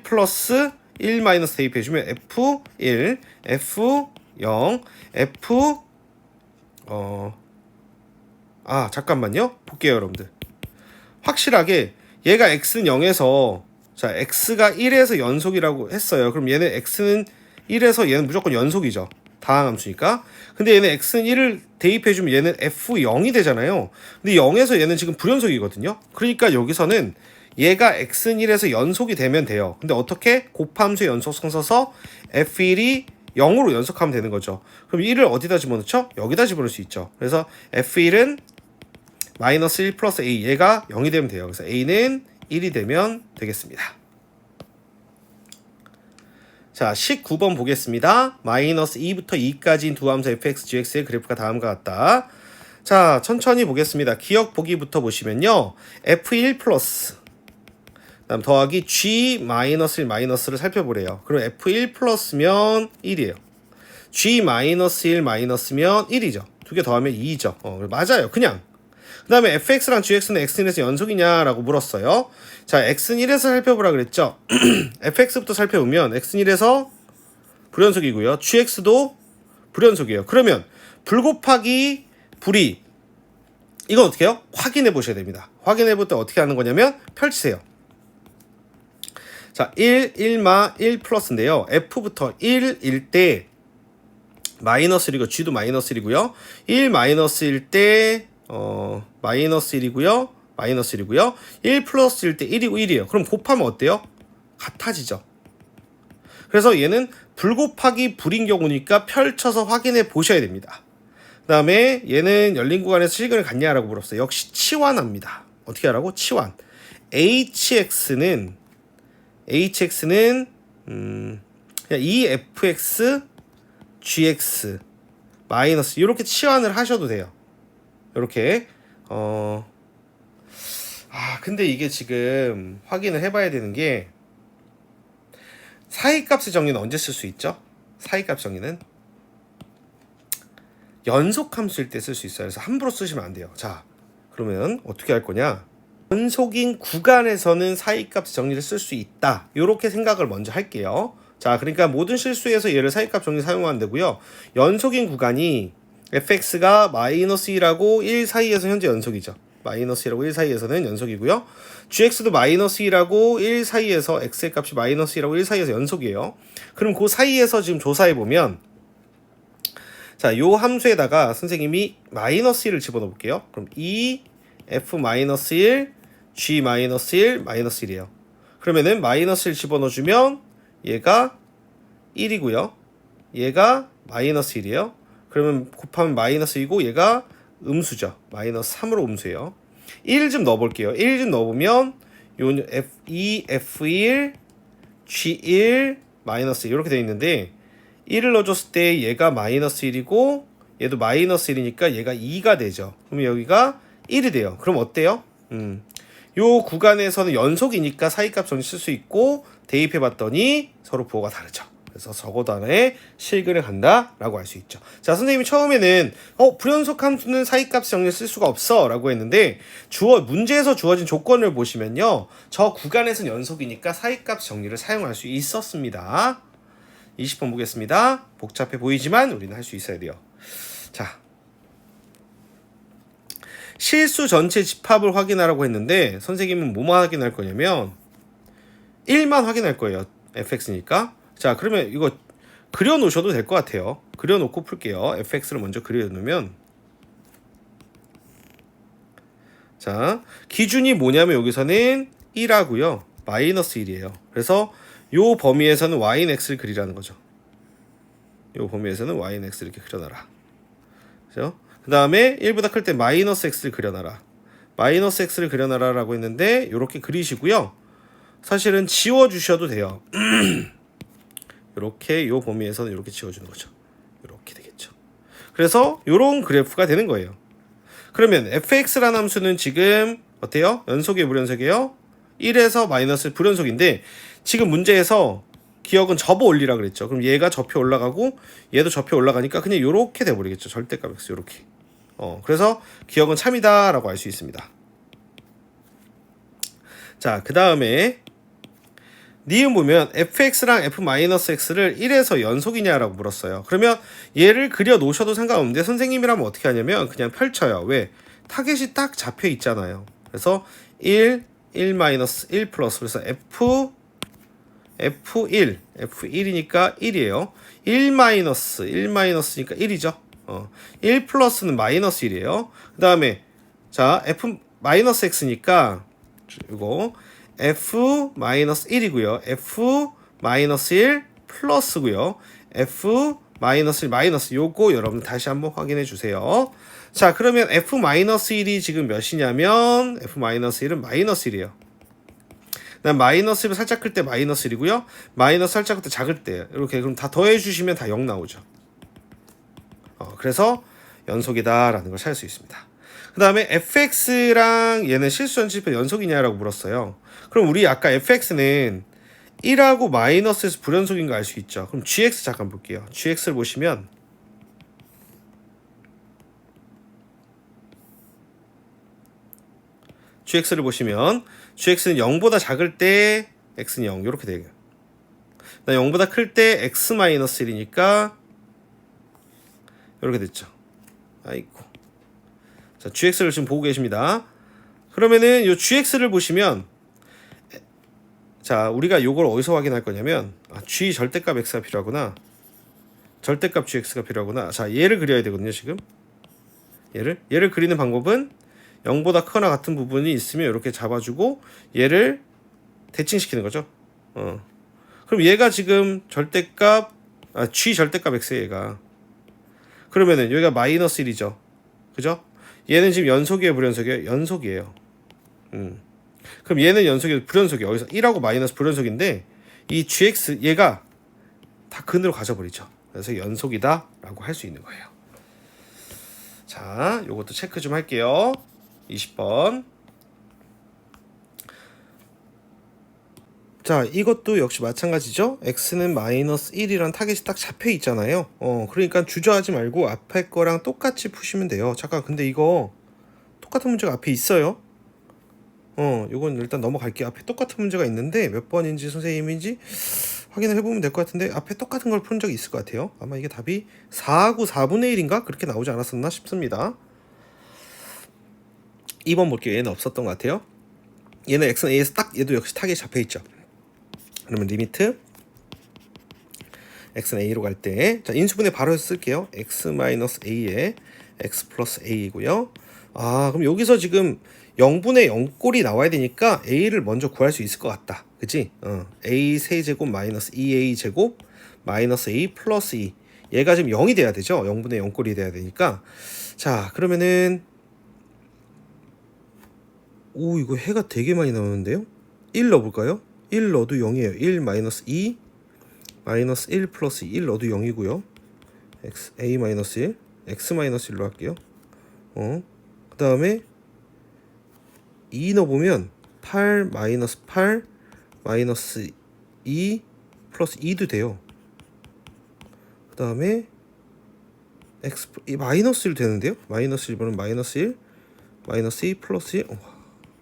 플러스 1 마이너스 대입해주면 f1, f0, f 잠깐만요. 볼게요, 여러분들. 확실하게 얘가 x는 0에서 자, x가 1에서 연속이라고 했어요. 그럼 얘는 x는 1에서 얘는 무조건 연속이죠. 다항함수니까. 근데 얘는 x는 1을 대입해주면 얘는 f0이 되잖아요. 근데 0에서 얘는 지금 불연속이거든요. 그러니까 여기서는 얘가 x는 1에서 연속이 되면 돼요. 근데 어떻게? 곱함수의 연속성 써서 f1이 0으로 연속하면 되는 거죠. 그럼 1을 어디다 집어넣죠? 여기다 집어넣을 수 있죠. 그래서 f1은 마이너스 1 플러스 a 얘가 0이 되면 돼요. 그래서 a는 1이 되면 되겠습니다. 자, 19번 보겠습니다. 마이너스 2부터 2까지인 두 함수 fx, gx의 그래프가 다음과 같다. 자, 천천히 보겠습니다. 기억 보기부터 보시면요. f1 플러스 그다음 더하기 g 마이너스 1 마이너스를 살펴보래요. 그럼 f1 플러스면 1이에요. g 마이너스 1 마이너스면 1이죠. 두 개 더하면 2죠. 맞아요. 그냥. 그 다음에 fx랑 gx는 x인에서 연속이냐라고 물었어요. 자, x는 1에서 살펴보라 그랬죠. fx부터 살펴보면 x는 1에서 불연속이고요. gx도 불연속이에요. 그러면 불 곱하기 불이 이건 어떻게 해요? 확인해 보셔야 됩니다. 확인해 볼 때 어떻게 하는 거냐면 펼치세요. 자, 1, 1마 1 플러스인데요. f부터 1일 때 마이너스 1이고 g도 마이너스 1이고요. 1 마이너스일 때 마이너스 1이고요. 마이너스 1이고요. 1 플러스일 때 1이고 1이에요. 그럼 곱하면 어때요? 같아지죠. 그래서 얘는 불 곱하기 불인 경우니까 펼쳐서 확인해 보셔야 됩니다. 그 다음에 얘는 열린 구간에서 실근을 갖냐라고 물었어요. 역시 치환합니다. 어떻게 하라고? 치환. hx는 그냥 2fx gx 마이너스 이렇게 치환을 하셔도 돼요. 이렇게 근데 이게 지금 확인을 해봐야 되는 게 사이값의 정리는 언제 쓸 수 있죠? 사이값 정리는 연속 함수일 때 쓸 수 있어요. 그래서 함부로 쓰시면 안 돼요. 자, 그러면 어떻게 할 거냐? 연속인 구간에서는 사이값 정리를 쓸 수 있다. 이렇게 생각을 먼저 할게요. 자, 그러니까 모든 실수에서 얘를 사이값 정리 사용하면 되고요. 연속인 구간이 fx가 마이너스 1하고 1 사이에서 현재 연속이죠. 마이너스 1하고 1 사이에서는 연속이고요. gx도 마이너스 1하고 1 사이에서 x의 값이 마이너스 1하고 1 사이에서 연속이에요. 그럼 그 사이에서 지금 조사해보면 자, 요 함수에다가 선생님이 마이너스 1을 집어넣어 볼게요. 그럼 2f-1 g-1 마이너스 1이에요. 그러면은 마이너스 1 집어넣어 주면 얘가 1이고요. 얘가 마이너스 1이에요. 그러면 곱하면 마이너스 2고 얘가 음수죠. 마이너스 3으로 음수예요. 1 좀 넣어볼게요. 1 좀 넣어보면 요 F2, F1, G1, 마이너스 1 이렇게 되어 있는데 1을 넣어줬을 때 얘가 마이너스 1이고 얘도 마이너스 1이니까 얘가 2가 되죠. 그러면 여기가 1이 돼요. 그럼 어때요? 요 구간에서는 연속이니까 사이값 정리 쓸 수 있고 대입해봤더니 서로 부호가 다르죠. 그래서 적어단에 실근을 간다라고 할 수 있죠. 자, 선생님이 처음에는 불연속 함수는 사이값 정리 쓸 수가 없어 라고 했는데 문제에서 주어진 조건을 보시면요. 저 구간에서는 연속이니까 사이값 정리를 사용할 수 있었습니다. 20번 보겠습니다. 복잡해 보이지만 우리는 할 수 있어야 돼요. 자, 실수 전체 집합을 확인하라고 했는데 선생님은 뭐만 확인할 거냐면 1만 확인할 거예요. fx니까. 자, 그러면 이거 그려놓으셔도 될 것 같아요. 그려놓고 풀게요. fx를 먼저 그려놓으면 자, 기준이 뭐냐면 여기서는 1하고요. 마이너스 1이에요. 그래서 요 범위에서는 y는 x를 그리라는 거죠. 요 범위에서는 y는 x 이렇게 그려놔라. 그죠? 그 다음에 1보다 클 때 마이너스 x를 그려놔라. 마이너스 x를 그려놔라 라고 했는데 이렇게 그리시고요. 사실은 지워주셔도 돼요. 이렇게 요 범위에서는 이렇게 지워주는 거죠. 이렇게 되겠죠. 그래서 이런 그래프가 되는 거예요. 그러면 fx라는 함수는 지금 어때요? 연속이에요? 불연속이에요? 1에서 마이너스 불연속인데 지금 문제에서 기억은 접어 올리라 그랬죠. 그럼 얘가 접혀 올라가고 얘도 접혀 올라가니까 그냥 요렇게 돼버리겠죠. 절대값 x 요렇게. 그래서 기억은 참이다라고 알 수 있습니다. 자, 그 다음에 니은 보면 fx랑 f-x를 1에서 연속이냐라고 물었어요. 그러면 얘를 그려 놓으셔도 상관없는데 선생님이라면 어떻게 하냐면 그냥 펼쳐요. 왜? 타겟이 딱 잡혀 있잖아요. 그래서 1, 1-1 플러스 그래서 F1이니까 1이에요. 1-1-니까 1이죠. 1 플러스는 마이너스 1이에요. 그 다음에 자 F-x니까 이거 F-1이고요. F-1 플러스고요. F-1 마이너스 요거 여러분 다시 한번 확인해 주세요. 자, 그러면 F-1이 지금 몇이냐면 F-1은 마이너스 1이에요. 그다음 마이너스 1을 살짝 클 때 마이너스 1이고요. 마이너스 살짝 클 때 작을 때 이렇게 그럼 다 더해 주시면 다 0 나오죠. 그래서 연속이다라는 걸 찾을 수 있습니다. 그 다음에 fx랑 얘는 실수 전체 집합 연속이냐라고 물었어요. 그럼 우리 아까 fx는 1하고 마이너스에서 불연속인 거 알 수 있죠. 그럼 gx 잠깐 볼게요. gx를 보시면 gx는 0보다 작을 때 x는 0 이렇게 돼요. 0보다 클 때 x-1이니까 이렇게 됐죠. 아이고. 자, gx를 지금 보고 계십니다. 그러면은 요 gx를 보시면 자, 우리가 요걸 어디서 확인할 거냐면 g 절대값 x가 필요하구나. 절대값 gx가 필요하구나. 자, 얘를 그려야 되거든요, 지금. 얘를 그리는 방법은 0보다 크거나 같은 부분이 있으면 이렇게 잡아주고 얘를 대칭시키는 거죠. 그럼 얘가 지금 절대값 g 절대값 x에 얘가 그러면은 여기가 마이너스 1이죠. 그죠? 얘는 지금 연속이에요, 불연속이에요? 연속이에요. 그럼 얘는 연속이에요, 불연속이에요. 여기서 1하고 마이너스 불연속인데 이 gx 얘가 다 근으로 가져버리죠. 그래서 연속이다 라고 할 수 있는 거예요. 자, 요것도 체크 좀 할게요. 20번. 자, 이것도 역시 마찬가지죠. x는 마이너스 1이란 타겟이 딱 잡혀 있잖아요. 그러니까 주저하지 말고 앞에 거랑 똑같이 푸시면 돼요. 잠깐, 근데 이거 똑같은 문제가 앞에 있어요. 요건 일단 넘어갈게요. 앞에 똑같은 문제가 있는데 몇 번인지 선생님인지 확인을 해보면 될 것 같은데 앞에 똑같은 걸 푼 적이 있을 것 같아요. 아마 이게 답이 4하고 4분의 1인가? 그렇게 나오지 않았었나 싶습니다. 2번 볼게요. 얘는 없었던 것 같아요. 얘는 x는 a에서 딱 얘도 역시 타겟이 잡혀있죠. 그러면 리미트 x는 a로 갈 때 자, 인수분해 바로 해서 쓸게요. x-a에 x 플러스 a이고요. 그럼 여기서 지금 0분의 0꼴이 나와야 되니까 a를 먼저 구할 수 있을 것 같다. 그치? a 세제곱 마이너스 2a 제곱 마이너스 a 플러스 2 얘가 지금 0이 돼야 되죠. 0분의 0꼴이 돼야 되니까 자, 그러면은 이거 해가 되게 많이 나오는데요. 1 넣어볼까요? 1 넣어도 0이에요. 1 마이너스 2 마이너스 1 플러스 1 넣어도 0이고요. x a 마이너스 1 x 마이너스 1로 할게요. 그 다음에 2 넣어보면 8 마이너스 8 마이너스 2 플러스 2도 돼요. 그 다음에 x 마이너스 1 되는데요. 마이너스 1번은 마이너스 1 마이너스 2 플러스 1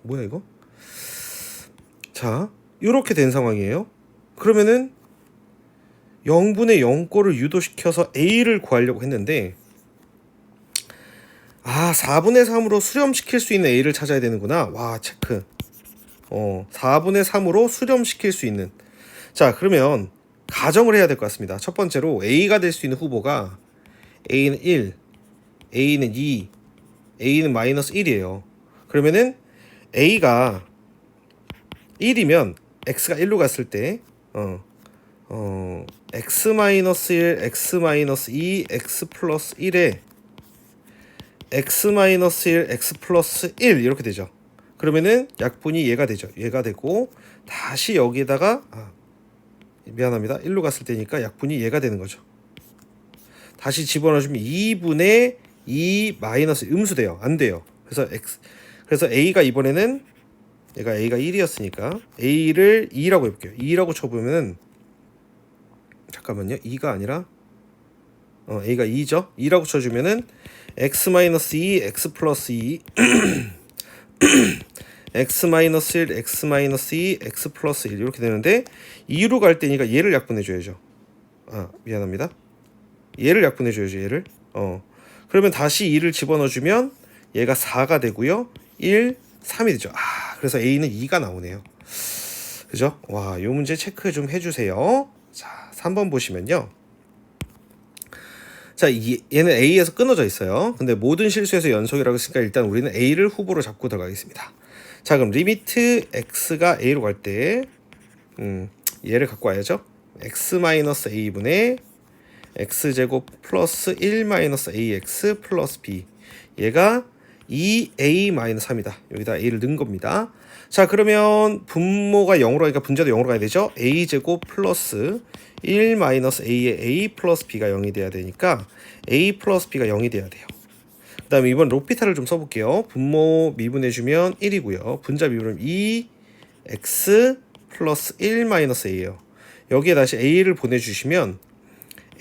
뭐야 이거? 자, 이렇게 된 상황이에요. 그러면은 0분의 0꼴을 유도시켜서 a를 구하려고 했는데 4분의 3으로 수렴시킬 수 있는 a를 찾아야 되는구나. 와, 체크. 4분의 3으로 수렴시킬 수 있는. 자, 그러면 가정을 해야 될 것 같습니다. 첫 번째로 a가 될 수 있는 후보가 a는 1, a는 2, a는 마이너스 1이에요. 그러면은 a가 1이면 x가 1로 갔을 때 x 마이너스 1, x 마이너스 2, x 플러스 1에 x 마이너스 1, x 플러스 1 이렇게 되죠. 그러면은 약분이 얘가 되죠. 얘가 되고 다시 여기에다가 미안합니다. 1로 갔을 때니까 약분이 얘가 되는 거죠. 다시 집어넣어주면 2분의 2 마이너스 음수돼요. 안 돼요. 그래서 a가 이번에는 얘가 a가 1이었으니까 a를 2라고 해볼게요. 2라고 쳐보면은 잠깐만요. 2가 아니라 a가 2죠. 2라고 쳐주면은 x-2, x 플러스 2 x-1, x-2, x 플러스 1 이렇게 되는데 2로 갈 때니까 얘를 약분해줘야죠. 미안합니다. 얘를 약분해줘야죠. 얘를. 그러면 다시 2를 집어넣어주면 얘가 4가 되고요. 1, 3이 되죠. 그래서 a는 2가 나오네요. 그죠? 와, 요 문제 체크 좀 해주세요. 자, 3번 보시면요. 자, 얘는 a에서 끊어져 있어요. 근데 모든 실수에서 연속이라고 했으니까 일단 우리는 a를 후보로 잡고 들어가겠습니다. 자, 그럼 리미트 x가 a로 갈 때 얘를 갖고 와야죠. x-a분의 x제곱 플러스 1-ax 플러스 b 얘가 2a-3이다. 여기다 a를 넣은 겁니다. 자, 그러면 분모가 0으로 가니까 분자도 0으로 가야 되죠. a제곱 플러스 1-a에 a 플러스 b가 0이 돼야 되니까 a 플러스 b가 0이 돼야 돼요. 그 다음에 이번 로피탈을 좀 써볼게요. 분모 미분해주면 1이고요. 분자 미분은 2x 플러스 1-a예요. 여기에 다시 a를 보내주시면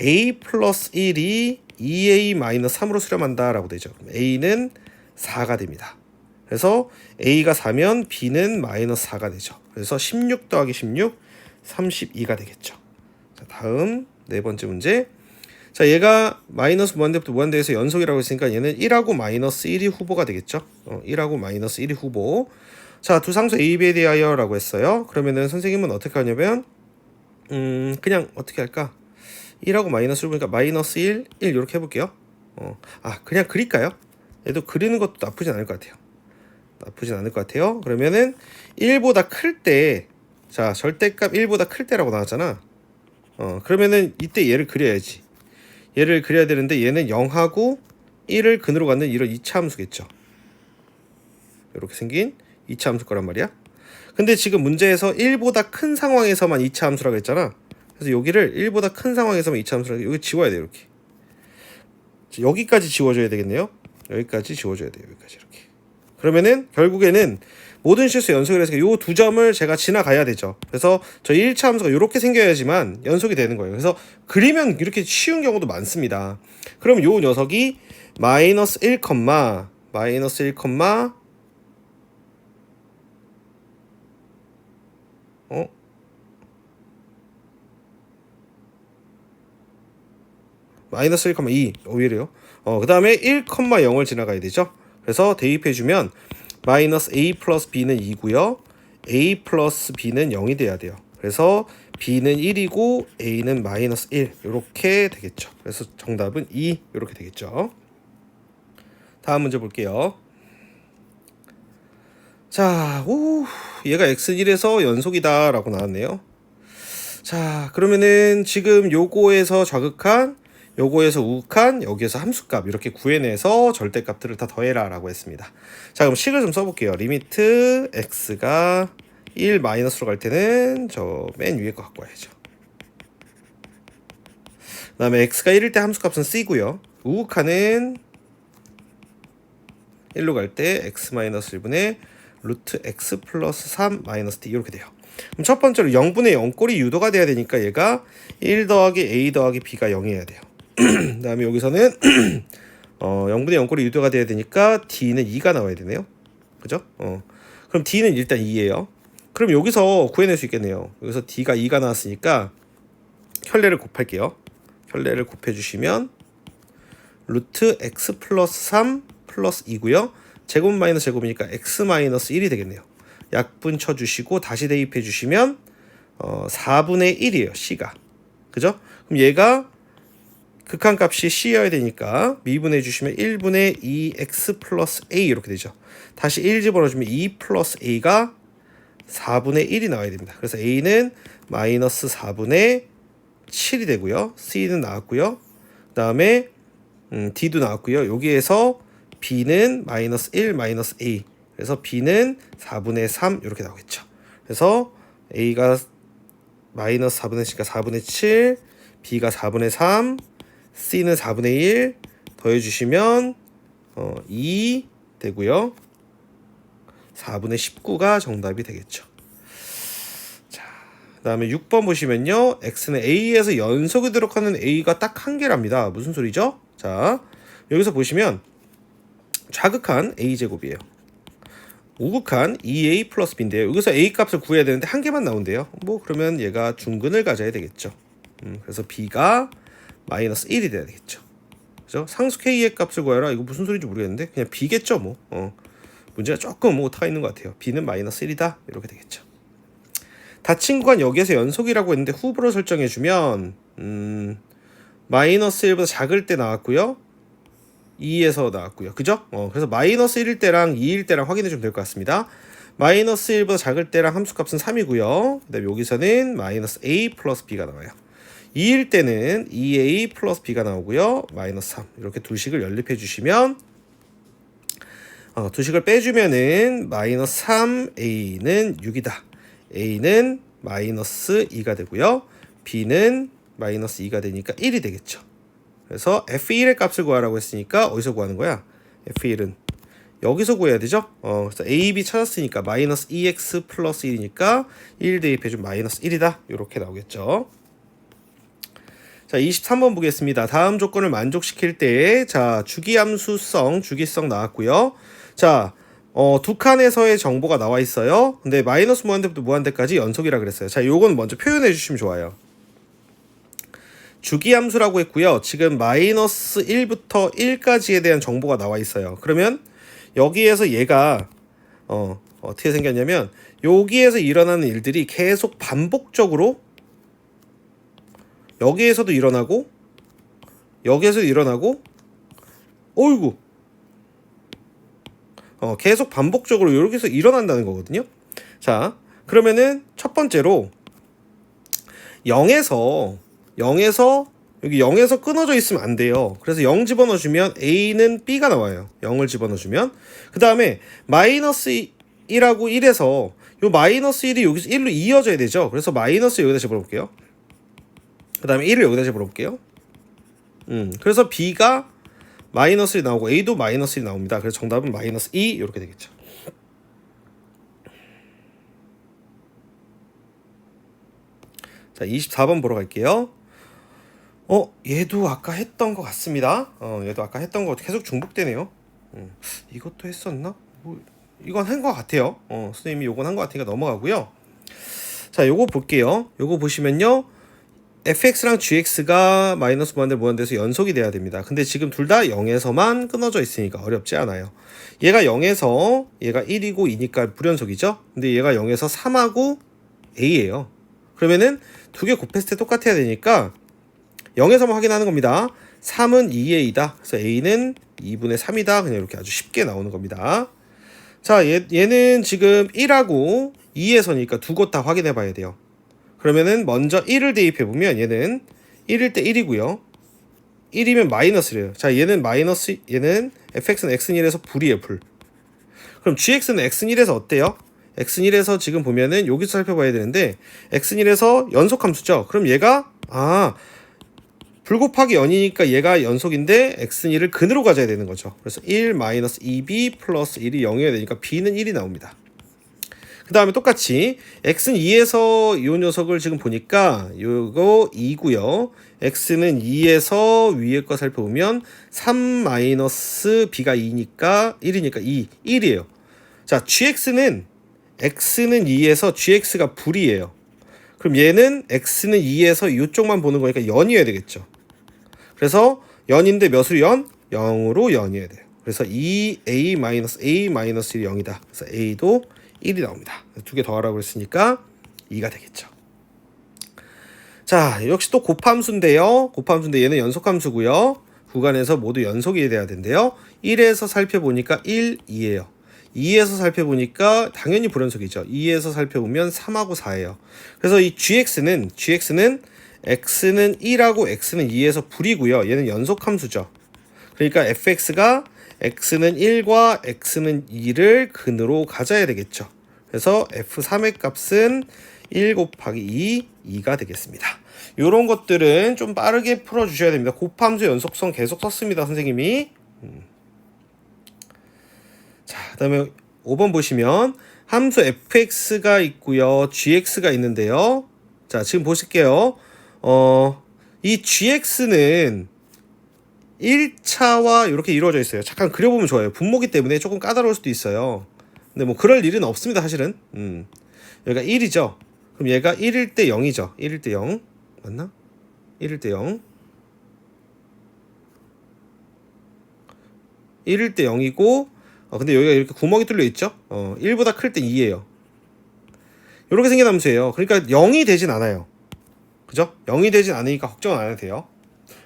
a 플러스 1이 2a-3으로 수렴한다 라고 되죠. a는 4가 됩니다. 그래서 a가 4면 b는 마이너스 4가 되죠. 그래서 16 더하기 16, 32가 되겠죠. 자, 다음 네 번째 문제. 자, 얘가 마이너스 무한대부터 무한대에서 연속이라고 했으니까 얘는 1하고 마이너스 1이 후보가 되겠죠. 1하고 마이너스 1이 후보. 자, 두 상수 A, B에 대하여라고 했어요. 그러면은 선생님은 어떻게 하냐면 그냥 어떻게 할까? 1하고 마이너스를 보니까 마이너스 1 이렇게 해볼게요. 그냥 그릴까요? 얘도 그리는 것도 나쁘진 않을 것 같아요. 그러면은 1보다 클 때, 자, 절대값 1보다 클 때라고 나왔잖아. 그러면은 이때 얘를 그려야지. 얘를 그려야 되는데 얘는 0하고 1을 근으로 갖는 이런 2차 함수겠죠. 이렇게 생긴 2차 함수 거란 말이야. 근데 지금 문제에서 1보다 큰 상황에서만 2차 함수라고 했잖아. 그래서 여기를 1보다 큰 상황에서만 2차 함수라고 여기 지워야 돼. 이렇게 여기까지 지워줘야 되겠네요. 여기까지 지워줘야 돼요. 여기까지 이렇게. 그러면은 결국에는 모든 실수 연속을 해서 요 두 점을 제가 지나가야 되죠. 그래서 저희 1차 함수가 이렇게 생겨야지만 연속이 되는 거예요. 그래서 그리면 이렇게 쉬운 경우도 많습니다. 그럼 요 녀석이 마이너스 1, 마이너스 1, 마이너스 1,2 오히려요. 그 다음에 1,0을 지나가야 되죠. 그래서 대입해주면 마이너스 a 플러스 b는 2고요. a 플러스 b는 0이 돼야 돼요. 그래서 b는 1이고 a는 마이너스 1 이렇게 되겠죠. 그래서 정답은 2 이렇게 되겠죠. 다음 문제 볼게요. 자, 얘가 x는 1에서 연속이다 라고 나왔네요. 자, 그러면은 지금 요거에서 좌극한, 요거에서 우극한, 여기에서 함수값 이렇게 구해내서 절대값들을 다 더해라 라고 했습니다. 자, 그럼 식을 좀 써볼게요. 리미트 x가 1 마이너스로 갈 때는 저 맨 위에 거 갖고 와야죠. 그 다음에 x가 1일 때 함수값은 c고요. 우극한은 1로 갈 때 x 마이너스 1분의 루트 x 플러스 3 마이너스 t 이렇게 돼요. 그럼 첫 번째로 0분의 0꼴이 유도가 돼야 되니까 얘가 1 더하기 a 더하기 b가 0이어야 돼요. 그 다음에 여기서는 0분의 0꼴이 유도가 돼야 되니까 d는 2가 나와야 되네요. 그죠? 그럼 d는 일단 2예요. 그럼 여기서 구해낼 수 있겠네요. 여기서 d가 2가 나왔으니까 혈례를 곱할게요. 혈례를 곱해주시면 루트 x 플러스 3 플러스 2고요. 제곱 마이너스 제곱이니까 x 마이너스 1이 되겠네요. 약분 쳐주시고 다시 대입해 주시면 4분의 1이에요. c가. 그죠? 그럼 얘가 극한값이 c여야 되니까 미분해 주시면 1분의 2x 플러스 a 이렇게 되죠. 다시 1 집어넣어주면 2 플러스 a가 4분의 1이 나와야 됩니다. 그래서 a는 마이너스 4분의 7이 되고요. c는 나왔고요. 그 다음에 d도 나왔고요. 여기에서 b는 마이너스 1 마이너스 a, 그래서 b는 4분의 3 이렇게 나오겠죠. 그래서 a가 마이너스 4분의 7이니까 4분의 7, b가 4분의 3, c는 4분의 1 더해주시면 2 되고요. 4분의 19가 정답이 되겠죠. 자, 그 다음에 6번 보시면요. x는 a에서 연속이 들어가는 a가 딱 한 개랍니다. 무슨 소리죠? 자, 여기서 보시면 좌극한 a제곱이에요. 우극한 2a 플러스 b인데요. 여기서 a 값을 구해야 되는데 한 개만 나온대요. 뭐 그러면 얘가 중근을 가져야 되겠죠. 그래서 b가 마이너스 1이 돼야 되겠죠. 그죠? 상수 k의 값을 구하라. 이거 무슨 소리인지 모르겠는데 그냥 b겠죠 뭐. 문제가 조금 오타가 있는 것 같아요. b는 마이너스 1이다 이렇게 되겠죠. 닫힌 구간 여기에서 연속이라고 했는데 후보로 설정해주면 마이너스 1보다 작을 때 나왔고요. 2에서 나왔고요. 그죠? 그래서 마이너스 1일 때랑 2일 때랑 확인해 주면 될 것 같습니다. 마이너스 1보다 작을 때랑 함수값은 3이고요. 그 다음에 여기서는 마이너스 a 플러스 b가 나와요. 2일 때는 2a 플러스 b가 나오고요. 마이너스 3 이렇게 두 식을 연립해 주시면 두 식을 빼주면은 마이너스 3a는 6이다. a는 마이너스 2가 되고요. b는 마이너스 2가 되니까 1이 되겠죠. 그래서 f1의 값을 구하라고 했으니까 어디서 구하는 거야? f1은 여기서 구해야 되죠. 그래서 a, b 찾았으니까 마이너스 2x 플러스 1이니까 1 대입해주면 마이너스 1이다. 이렇게 나오겠죠. 자, 23번 보겠습니다. 다음 조건을 만족시킬 때, 자, 주기함수성, 주기성 나왔고요. 자, 두 칸에서의 정보가 나와 있어요. 근데 마이너스 무한대부터 무한대까지 연속이라 그랬어요. 자, 요건 먼저 표현해 주시면 좋아요. 주기함수라고 했고요. 지금 마이너스 1부터 1까지에 대한 정보가 나와 있어요. 그러면 여기에서 얘가 어떻게 생겼냐면 여기에서 일어나는 일들이 계속 반복적으로 여기에서도 일어나고 여기에서도 일어나고 어이구 계속 반복적으로 이렇게 해서 일어난다는 거거든요. 자, 그러면은 첫 번째로 0에서 여기 0에서 끊어져 있으면 안 돼요. 그래서 0 집어넣어주면 A는 B가 나와요. 0을 집어넣어주면. 그 다음에 마이너스 1하고 1에서 요 마이너스 1이 여기서 1로 이어져야 되죠. 그래서 마이너스 여기다 집어볼게요. 그 다음에 1을 여기다 집어볼게요. 그래서 B가 마이너스 1이 나오고 A도 마이너스 1이 나옵니다. 그래서 정답은 마이너스 2 이렇게 되겠죠. 자, 24번 보러 갈게요. 얘도 아까 했던 것 같습니다. 얘도 아까 했던 거 계속 중복되네요. 이것도 했었나? 뭐, 이건 한 것 같아요. 선생님이 요건 한 것 같으니까 넘어가고요. 자, 요거 볼게요. 요거 보시면요. fx랑 gx가 마이너스 무한대에서 연속이 돼야 됩니다. 근데 지금 둘 다 0에서만 끊어져 있으니까 어렵지 않아요. 얘가 0에서 얘가 1이고 2니까 불연속이죠. 근데 얘가 0에서 3하고 a예요. 그러면은 두 개 곱했을 때 똑같아야 되니까 0에서만 확인하는 겁니다. 3은 2a이다. 그래서 a는 2분의 3이다. 그냥 이렇게 아주 쉽게 나오는 겁니다. 자, 얘는 지금 1하고 2에서니까 두 곳 다 확인해 봐야 돼요. 그러면은 먼저 1을 대입해 보면 얘는 1일 때 1이고요. 1이면 마이너스래요. 자, 얘는 fx는 x는 1에서 불이에요, 불. 그럼 gx는 x는 1에서 어때요? x는 1에서 지금 보면은 여기서 살펴봐야 되는데 x는 1에서 연속함수죠. 그럼 얘가 불 곱하기 연이니까 얘가 연속인데 x는 1을 근으로 가져야 되는 거죠. 그래서 1 마이너스 2b 플러스 1이 0이어야 되니까 b는 1이 나옵니다. 그 다음에 똑같이 x는 2에서 이 녀석을 지금 보니까 요거 2고요. x는 2에서 위에 거 살펴보면 3 마이너스 b가 2니까 1이니까 1이에요. 자, x는 2에서 gx가 불이에요. 그럼 얘는 x는 2에서 이쪽만 보는 거니까 연이어야 되겠죠. 그래서 연인데 몇으로 연? 0으로 연이어야 돼요. 그래서 2a-a-1이 0이다. 그래서 a도 1이 나옵니다. 두 개 더하라고 했으니까 2가 되겠죠. 자, 역시 또 곱함수인데요. 곱함수인데 얘는 연속함수고요. 구간에서 모두 연속이 돼야 된대요. 1에서 살펴보니까 1, 2예요. 2에서 살펴보니까 당연히 불연속이죠. 2에서 살펴보면 3하고 4예요. 그래서 이 gx는 x는 1하고 x는 2에서 불이고요. 얘는 연속함수죠. 그러니까 fx가 x는 1과 x는 2를 근으로 가져야 되겠죠. 그래서 f3의 값은 1 곱하기 2가 되겠습니다. 이런 것들은 좀 빠르게 풀어주셔야 됩니다. 곱함수 연속성 계속 썼습니다, 선생님이. 자, 그 다음에 5번 보시면 함수 fx가 있고요, gx가 있는데요. 자, 지금 보실게요. 이 gx는 1차와 이렇게 이루어져 있어요. 잠깐 그려보면 좋아요. 분모기 때문에 조금 까다로울 수도 있어요. 근데 뭐 그럴 일은 없습니다, 사실은. 여기가 1이죠. 그럼 얘가 1일 때 0이죠. 1일 때 0. 맞나? 1일 때 0. 1일 때 0이고, 근데 여기가 이렇게 구멍이 뚫려 있죠. 1보다 클 때 2예요. 이렇게 생긴 함수예요. 그러니까 0이 되진 않아요. 그죠? 0이 되진 않으니까 걱정 안 해도 돼요.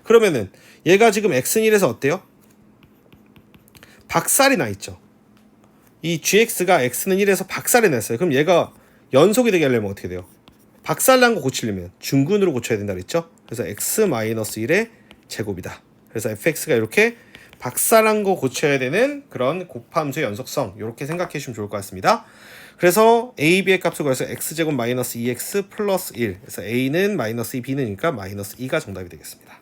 그러면은 얘가 지금 x는 1에서 어때요? 박살이 나 있죠. 이 gx가 x는 1에서 박살이 났어요. 그럼 얘가 연속이 되게 하려면 어떻게 돼요? 박살난 거 고치려면 중근으로 고쳐야 된다 그랬죠? 그래서 x-1의 제곱이다. 그래서 fx가 이렇게 박살난 거 고쳐야 되는 그런 곱함수의 연속성, 이렇게 생각해 주시면 좋을 것 같습니다. 그래서 a, b의 값을 구해서 x제곱 마이너스 2x 플러스 1. 그래서 a는 마이너스 2, b는니까 마이너스 2가 정답이 되겠습니다.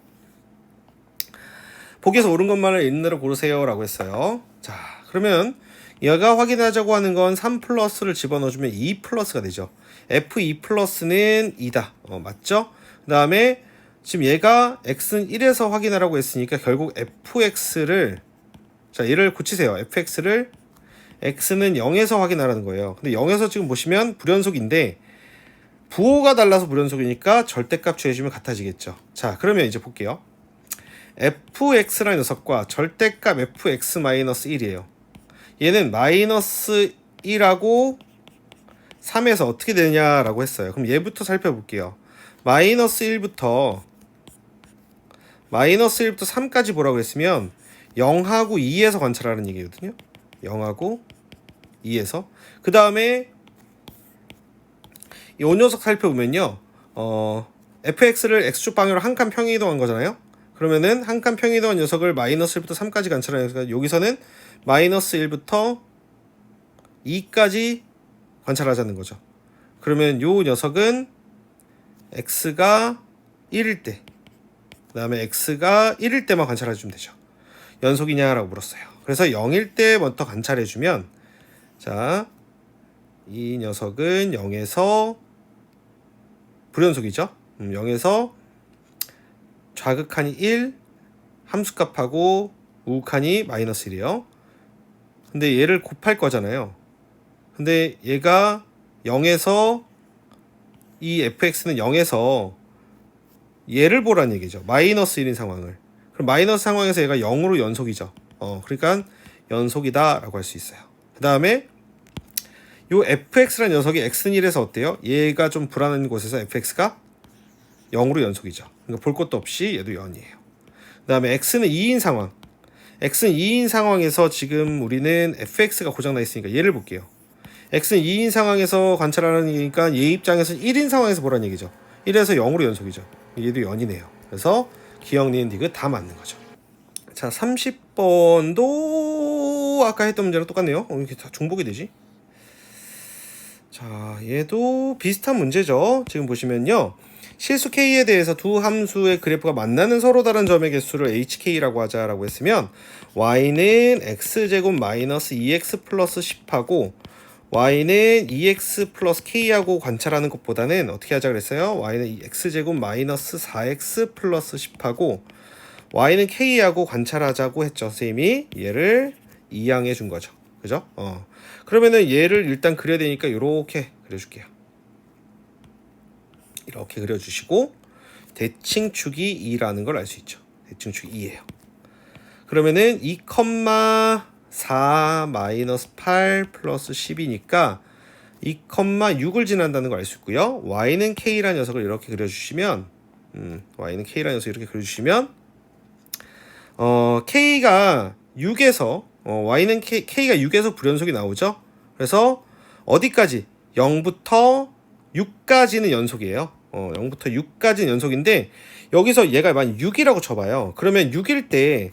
보기에서 옳은 것만을 있는 대로 고르세요 라고 했어요. 자, 그러면 얘가 확인하자고 하는 건 3 플러스를 집어넣어주면 2 플러스가 되죠. f2 플러스는 2다. 맞죠? 그 다음에 지금 얘가 x는 1에서 확인하라고 했으니까 결국 fx를, 자, 얘를 고치세요. 'x는 0에서 확인하라는 거예요. 근데 0에서 지금 보시면 불연속인데 부호가 달라서 불연속이니까 절대값 취해주면 같아지겠죠. 자, 그러면 이제 볼게요. fx라는 녀석과 절대값 fx-1이에요. 얘는 마이너스 1하고 3에서 어떻게 되냐라고 했어요. 그럼 얘부터 살펴볼게요. 마이너스 1부터 3까지 보라고 했으면 0하고 2에서 관찰하는 얘기거든요. 0하고 2에서. 그 다음에 이 녀석 살펴보면요. fx를 x축 방향으로 한 칸 평행이동한 거잖아요. 그러면은 한 칸 평행이동한 녀석을 마이너스 1부터 3까지 관찰하니까 여기서는 마이너스 1부터 2까지 관찰하자는 거죠. 그러면 요 녀석은 x가 1일 때, 그 다음에 x가 1일 때만 관찰해 주면 되죠. 연속이냐라고 물었어요. 그래서 0일 때부터 관찰해 주면, 자, 이 녀석은 0에서 불연속이죠. 0에서 좌극한이 1, 함수값하고 우극한이 마이너스 1이에요. 근데 얘를 곱할 거잖아요. 근데 얘가 0에서 이 fx는 0에서 얘를 보라는 얘기죠. 마이너스 1인 상황을. 그럼 마이너스 상황에서 얘가 0으로 연속이죠. 그러니까 연속이다 라고 할 수 있어요. 그 다음에 요 fx라는 녀석이 x는 1에서 어때요? 얘가 좀 불안한 곳에서 fx가 0으로 연속이죠. 그러니까 볼 것도 없이 얘도 0이에요. 그 다음에 x는 2인 상황. x는 2인 상황에서 지금 우리는 fx가 고장나 있으니까 얘를 볼게요. x는 2인 상황에서 관찰하는 얘기니까 얘 입장에서 1인 상황에서 보라는 얘기죠. 1에서 0으로 연속이죠. 얘도 0이네요. 그래서 기억, 니은, 디귿 다 맞는 거죠. 자, 30번도 아까 했던 문제랑 똑같네요. 이렇게 다 중복이 되지? 자, 얘도 비슷한 문제죠. 지금 보시면요. 실수 k에 대해서 두 함수의 그래프가 만나는 서로 다른 점의 개수를 hk라고 하자라고 했으면 y는 x제곱 마이너스 2x 플러스 10하고 y는 2x 플러스 k하고 관찰하는 것보다는 어떻게 하자 그랬어요? y는 x제곱 마이너스 4x 플러스 10하고 y는 k하고 관찰하자고 했죠. 선생님이 얘를 이항해 준 거죠. 그죠? 그러면은 얘를 일단 그려야 되니까 이렇게 그려줄게요. 이렇게 그려주시고 대칭축이 2라는 걸 알 수 있죠. 대칭축이 2예요. 그러면은 2,4 마이너스 8 플러스 10이니까 2,6을 지난다는 걸 알 수 있고요. y는 k라는 녀석을 이렇게 그려주시면 y는 k라는 녀석을 이렇게 그려주시면 k가 6에서 y는 k가 6에서 불연속이 나오죠. 그래서 어디까지? 0부터 6까지는 연속이에요. 0부터 6까지는 연속인데 여기서 얘가 만약 6이라고 쳐봐요. 그러면 6일 때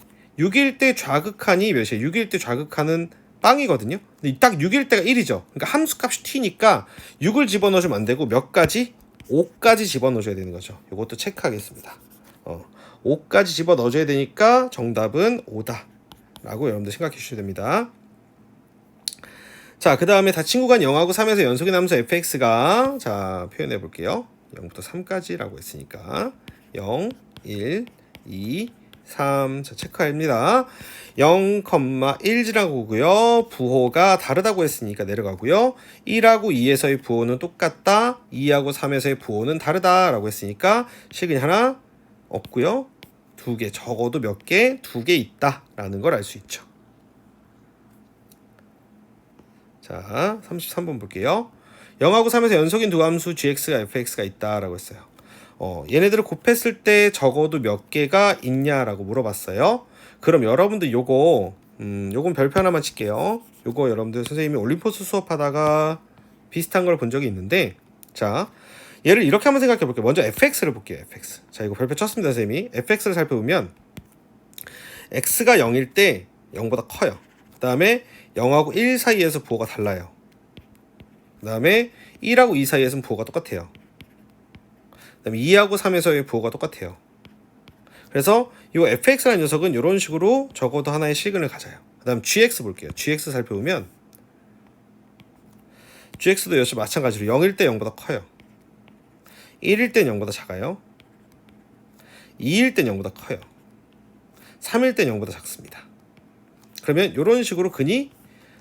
좌극한이 몇이에요? 6일 때 좌극한은 빵이거든요. 근데 딱 6일 때가 1이죠. 그러니까 함수값이 t니까 6을 집어넣으면 안 되고 몇 가지? 5까지 집어넣어줘야 되는 거죠. 이것도 체크하겠습니다. 5까지 집어넣어줘야 되니까 정답은 5다 라고 여러분들 생각해 주셔야 됩니다. 자, 그 다음에 다친구간 0하고 3에서 연속인 함수 fx가 자 표현해 볼게요. 0부터 3까지라고 했으니까 0, 1, 2, 3 자 체크합니다. 0,1이라고 고요. 부호가 다르다고 했으니까 내려가고요. 1하고 2에서의 부호는 똑같다. 2하고 3에서의 부호는 다르다라고 했으니까 식은이 하나 없고요. 두 개, 적어도 몇 개? 2개 있다라는 걸 알 수 있죠. 자, 33번 볼게요. 0하고 3에서 연속인 두 함수 gx가 fx가 있다라고 했어요. 얘네들을 곱했을 때 적어도 몇 개가 있냐라고 물어봤어요. 그럼 여러분들 요건 별표 하나만 칠게요. 요거 여러분들 선생님이 올림포스 수업하다가 비슷한 걸 본 적이 있는데, 자, 얘를 이렇게 한번 생각해 볼게요. 먼저 fx를 볼게요. fx. 자, 이거 별표 쳤습니다, 선생님이. fx를 살펴보면 x가 0일 때 0보다 커요. 그 다음에 0하고 1 사이에서 부호가 달라요. 그 다음에 1하고 2 사이에서는 부호가 똑같아요. 그 다음에 2하고 3에서의 부호가 똑같아요. 그래서 이 fx라는 녀석은 이런 식으로 적어도 하나의 시그널을 가져요. 그 다음 gx 볼게요. gx 살펴보면 gx도 역시 마찬가지로 0일 때 0보다 커요. 1일 땐 0보다 작아요. 2일 땐 0보다 커요. 3일 땐 0보다 작습니다. 그러면 이런 식으로 근이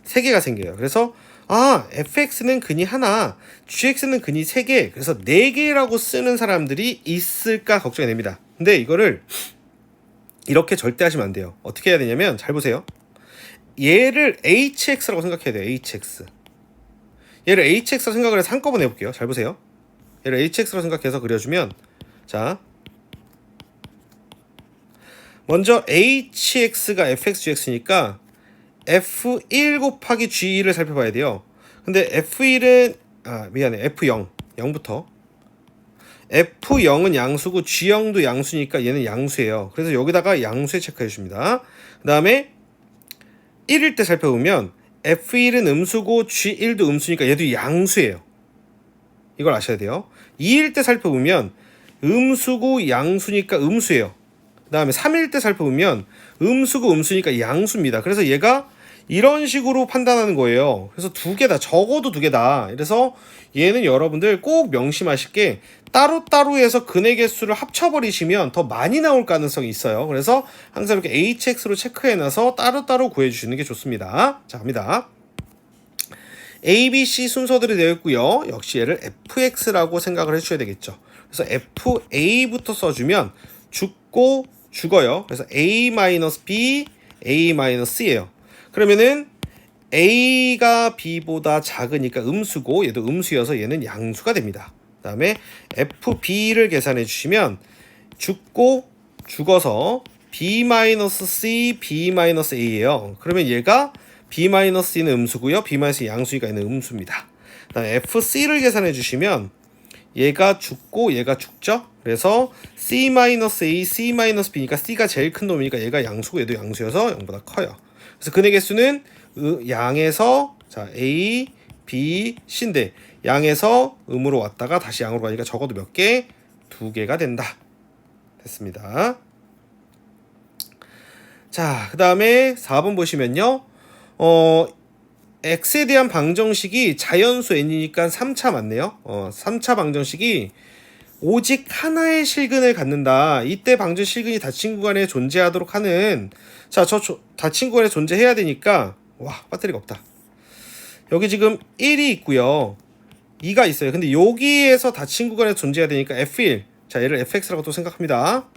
3개가 생겨요. 그래서 fx는 근이 하나, gx는 근이 3개, 그래서 4개라고 쓰는 사람들이 있을까 걱정이 됩니다. 근데 이거를 이렇게 절대 하시면 안 돼요. 어떻게 해야 되냐면 잘 보세요. 얘를 hx라고 생각해야 돼요. hx. 얘를 hx라고 생각을 해서 한꺼번에 해볼게요. 잘 보세요. 얘를 hx라고 생각해서 그려주면, 자, 먼저 hx가 fxgx니까 f1 곱하기 g1을 살펴봐야 돼요. 근데 f1은 미안해, f0 0부터 f0은 양수고 g0도 양수니까 얘는 양수예요. 그래서 여기다가 양수에 체크해 줍니다. 그 다음에 1일 때 살펴보면 f1은 음수고 g1도 음수니까 얘도 양수예요. 이걸 아셔야 돼요. 2일 때 살펴보면 음수고 양수니까 음수예요. 그 다음에 3일 때 살펴보면 음수고 음수니까 양수입니다. 그래서 얘가 이런 식으로 판단하는 거예요. 그래서 2개다. 적어도 2개다. 그래서 얘는 여러분들 꼭 명심하실 게 따로따로 해서 근의 개수를 합쳐버리시면 더 많이 나올 가능성이 있어요. 그래서 항상 이렇게 hx로 체크해놔서 따로따로 구해주시는 게 좋습니다. 자, 갑니다. A, B, C 순서들이 되어 있고요. 역시 얘를 fx라고 생각을 해주셔야 되겠죠. 그래서 fa부터 써주면 죽고 죽어요. 그래서 a-b, a-c예요. 그러면은 a가 b보다 작으니까 음수고 얘도 음수여서 얘는 양수가 됩니다. 그 다음에 fb를 계산해 주시면 죽고 죽어서 b-c, b-a예요. 그러면 얘가 b-c는 음수고요. b-c 양수니까 얘는 음수입니다. 그 다음에 fc를 계산해 주시면 얘가 죽고 얘가 죽죠. 그래서 c-a, c-b니까 c가 제일 큰 놈이니까 얘가 양수고 얘도 양수여서 0보다 커요. 그래서 근의 개수는 양에서 자 a, b, c인데 양에서 음으로 왔다가 다시 양으로 가니까 적어도 몇 개? 2개가 된다. 됐습니다. 자, 그 다음에 4번 보시면요. x에 대한 방정식이 자연수 n이니까 3차 맞네요. 3차 방정식이 오직 하나의 실근을 갖는다. 이때 방정 실근이 닫힌 구간에 존재하도록 하는, 자, 닫힌 구간에 존재해야 되니까, 와, 배터리가 없다. 여기 지금 1이 있고요. 2가 있어요. 근데 여기에서 닫힌 구간에 존재해야 되니까 F1. 자, 얘를 fx라고 또 생각합니다.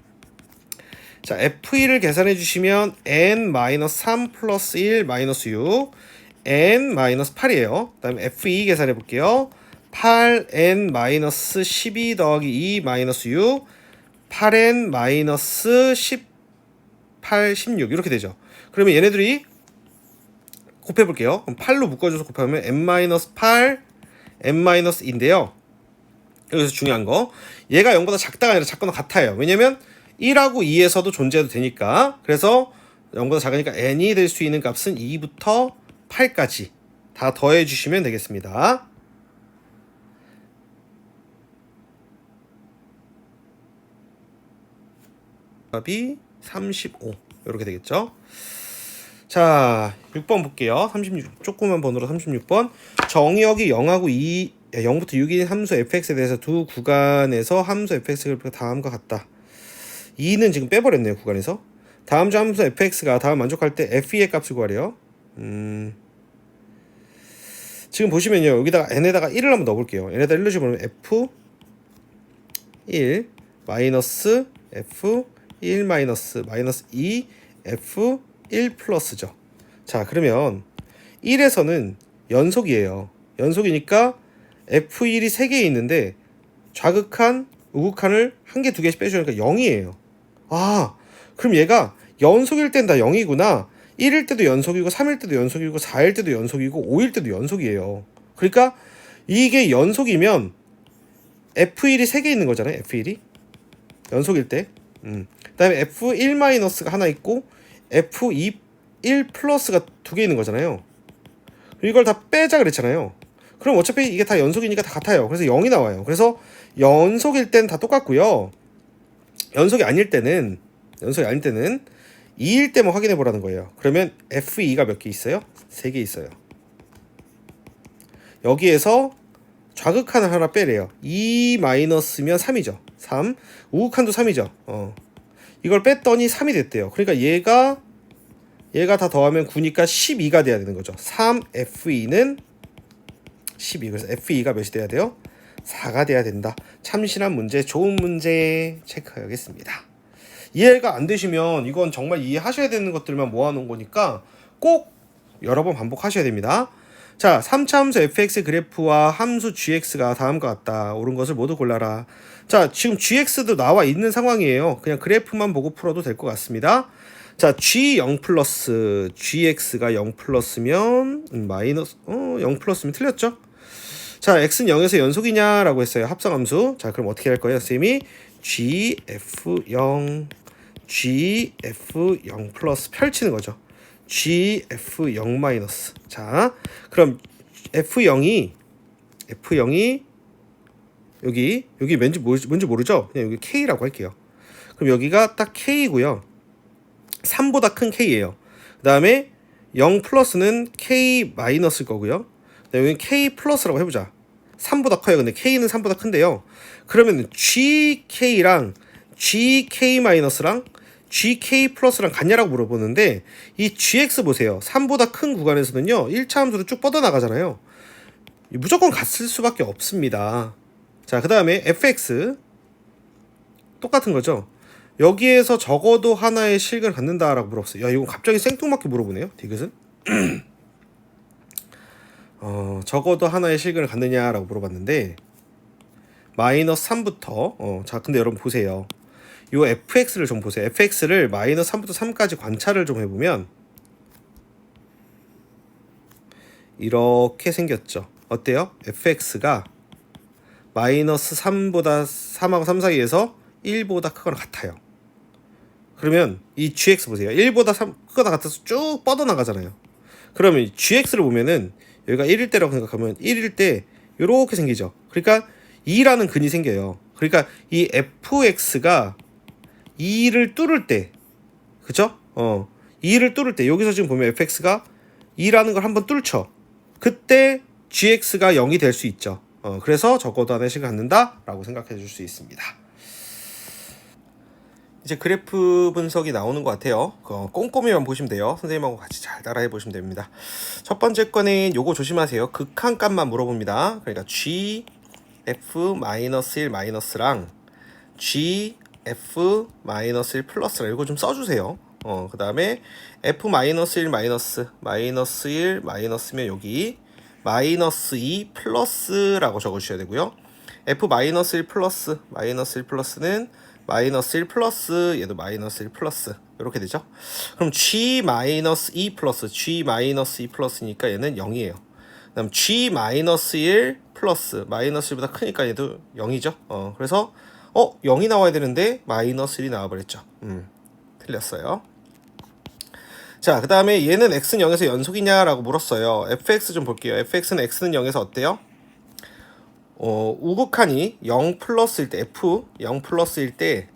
자, F1을 계산해 주시면 n-3 플러스 1 마이너스 6 n-8이에요. 그 다음에 F2 계산해 볼게요. 8n-12 더하기 2 마이너스 6 8n-18 16 이렇게 되죠. 그러면 얘네들이 곱해 볼게요. 그럼 8로 묶어줘서 곱하면 n-8 n-2인데요. 여기서 중요한 거, 얘가 0보다 작다가 아니라 작거나 같아요. 왜냐면 1하고 2에서도 존재해도 되니까. 그래서 0보다 작으니까 n이 될 수 있는 값은 2부터 8까지 다 더해 주시면 되겠습니다. 값이 35 이렇게 되겠죠. 자, 6번 볼게요. 36 조그만 번호로 36번. 정의역이 0하고 0부터 6인 함수 fx에 대해서 두 구간에서 함수 fx를 다음과 같다. 2는 지금 빼버렸네요. 구간에서. 다음 주 함수 fx가 다음 만족할 때 f2의 값을 구하래요. 지금 보시면요. 여기다가 n에다가 1을 한번 넣어볼게요. n에다 1로 집어넣으면 f1 마이너스 f1 마이너스 2 f1 플러스죠. 자, 그러면 1에서는 연속이에요. 연속이니까 f1이 3개 있는데 좌극한, 우극한을 1개, 2개씩 빼주니까 0이에요. 그럼 얘가 연속일 땐 다 0이구나. 1일 때도 연속이고 3일 때도 연속이고 4일 때도 연속이고 5일 때도 연속이에요. 그러니까 이게 연속이면 F1이 3개 있는 거잖아요. F1이 연속일 때. 그 다음에 F1-가 하나 있고 F1 플러스가 2개 있는 거잖아요. 이걸 다 빼자 그랬잖아요. 그럼 어차피 이게 다 연속이니까 다 같아요. 그래서 0이 나와요. 그래서 연속일 때는 다 똑같고요. 연속이 아닐 때는 2일 때만 확인해 보라는 거예요. 그러면 F2가 몇 개 있어요? 3개 있어요. 여기에서 좌극한을 하나 빼래요. 2-면 3이죠. 3. 우극한도 3이죠. 이걸 뺐더니 3이 됐대요. 그러니까 얘가 다 더하면 9니까 12가 돼야 되는 거죠. 3F2는 12. 그래서 F2가 몇이 돼야 돼요? 4가 돼야 된다. 참신한 문제, 좋은 문제 체크하겠습니다. 이해가 안 되시면 이건 정말 이해하셔야 되는 것들만 모아놓은 거니까 꼭 여러 번 반복하셔야 됩니다. 자, 3차 함수 fx 그래프와 함수 gx가 다음과 같다. 옳은 것을 모두 골라라. 자, 지금 gx도 나와 있는 상황이에요. 그냥 그래프만 보고 풀어도 될 것 같습니다. 자, g0 플러스 gx가 0 플러스면 마이너스 0 플러스면 틀렸죠? 자, x는 0에서 연속이냐라고 했어요. 합성함수. 자, 그럼 어떻게 할 거예요? 선생님이 gf0 플러스 펼치는 거죠. gf0 마이너스. 자, 그럼 f0이 여기 뭔지 모르죠? 그냥 여기 k라고 할게요. 그럼 여기가 딱 k고요. 3보다 큰 k예요. 그 다음에 0 플러스는 k 마이너스일 거고요. 여기 k 플러스라고 해보자. 3보다 커요. 근데 k는 3보다 큰데요. 그러면 gk랑 gk 마이너스랑 gk 플러스랑 같냐라고 물어보는데 이 gx 보세요. 3보다 큰 구간에서는요 1차 함수로 쭉 뻗어나가잖아요. 무조건 같을 수밖에 없습니다. 자, 그 다음에 fx 똑같은 거죠. 여기에서 적어도 하나의 실근을 갖는다라고 물었어요. 야, 이건 갑자기 생뚱맞게 물어보네요. 디귿은 적어도 하나의 실근을 갖느냐라고 물어봤는데 마이너스 3부터 자, 근데 여러분 보세요. 요 fx를 좀 보세요. fx를 마이너스 3부터 3까지 관찰을 좀 해보면 이렇게 생겼죠. 어때요? fx가 마이너스 3보다 3하고 3 사이에서 1보다 크거나 같아요. 그러면 이 gx 보세요. 1보다 3 크거나 같아서 쭉 뻗어나가잖아요. 그러면 이 gx를 보면은 여기가 1일 때라고 생각하면 1일 때 이렇게 생기죠. 그러니까 2라는 근이 생겨요. 그러니까 이 fx가 2를 뚫을 때, 그죠? 2를 뚫을 때 여기서 지금 보면 fx가 2라는 걸 한번 뚫죠. 그때 gx가 0이 될 수 있죠. 그래서 적어도 하나의 식을 갖는다라고 생각해 줄 수 있습니다. 이제 그래프 분석이 나오는 것 같아요. 꼼꼼히만 보시면 돼요. 선생님하고 같이 잘 따라해 보시면 됩니다. 첫 번째 거는 요거 조심하세요. 극한값만 물어봅니다. 그러니까 g f-1 마이너스랑 g f-1 플러스랑 이거 좀 써주세요. 그 다음에 f-1 마이너스 1 마이너스면 여기 마이너스 2 플러스라고 적으셔야 되고요. f-1 플러스 마이너스 1 플러스는 마이너스 1 플러스 얘도 마이너스 1 플러스 이렇게 되죠. 그럼 g-2 플러스 g-2 플러스니까 얘는 0이에요. 그 다음 g-1 플러스 마이너스 1보다 크니까 얘도 0이죠. 그래서 0이 나와야 되는데 마이너스 1이 나와버렸죠. 틀렸어요. 자, 그 다음에 얘는 x는 0에서 연속이냐라고 물었어요. fx 좀 볼게요. fx는 x는 0에서 어때요? 우극한이 0 플러스일 때 f 0 플러스일 때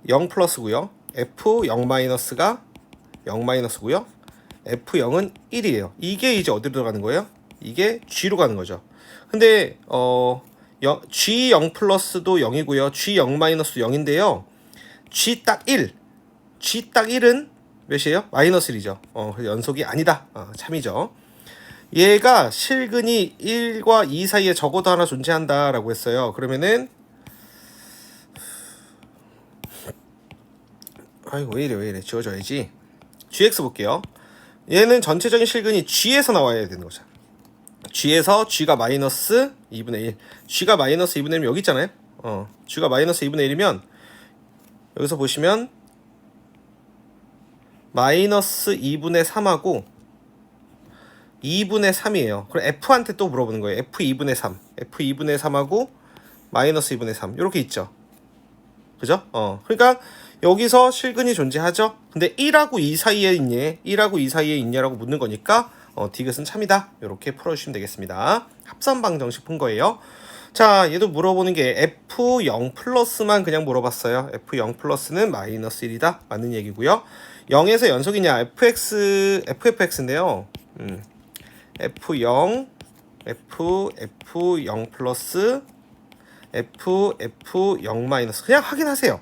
0 플러스고요. f 0 마이너스가 0 마이너스고요. f0은 1이에요. 이게 이제 어디로 들어가는 거예요? 이게 g로 가는 거죠. 근데 g0 플러스도 0이고요. g0 마이너스도 0인데요. g 딱 1. g 딱 1은 몇이에요? 마이너스 1이죠. 그래서 연속이 아니다. 참이죠. 얘가 실근이 1과 2 사이에 적어도 하나 존재한다라고 했어요. 그러면은 아이고 왜 이래 지워줘야지. gx 볼게요. 얘는 전체적인 실근이 g에서 나와야 되는 거죠. g에서 g가 마이너스 2분의 1 g가 마이너스 2분의 1이면 여기 있잖아요. g가 마이너스 2분의 1이면 여기서 보시면 마이너스 2분의 3하고 2분의 3이에요. 그럼 f한테 또 물어보는 거예요. f2분의 3 f2분의 3하고 마이너스 2분의 3 이렇게 있죠. 그죠? 그러니까 여기서 실근이 존재하죠. 근데 1하고 2 사이에 있니? 1하고 2 사이에 있냐라고 묻는 거니까 디귿은 참이다. 이렇게 풀어주시면 되겠습니다. 합산방정식 푼 거예요. 자, 얘도 물어보는 게 f0 플러스만 그냥 물어봤어요. f0 플러스는 마이너스 1이다. 맞는 얘기고요. 0에서 연속이냐? fx인데요. f0 플러스 f0 마이너스 그냥 확인하세요.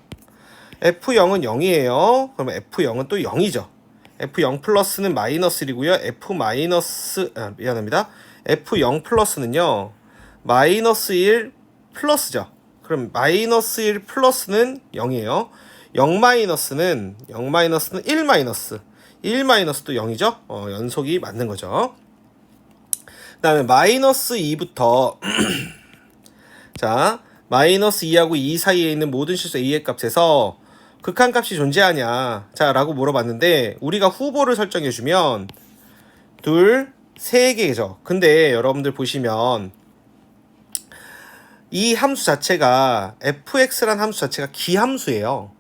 f0은 0이에요. 그러면 f0은 또 0이죠. F0 플러스는 마이너스 1이고요. F 마이너스 미안합니다. F0 플러스는요. 마이너스 1 플러스죠. 그럼 마이너스 1 플러스는 0이에요. 0 마이너스는 1 마이너스. 1 마이너스도 0이죠. 연속이 맞는 거죠. 그 다음에 마이너스 2부터 자, 마이너스 2하고 2 사이에 있는 모든 실수 a의 값에서 극한값이 존재하냐 자 라고 물어봤는데 우리가 후보를 설정해주면 둘, 세 개죠. 근데 여러분들 보시면 이 함수 자체가 fx란 함수 자체가 기함수예요.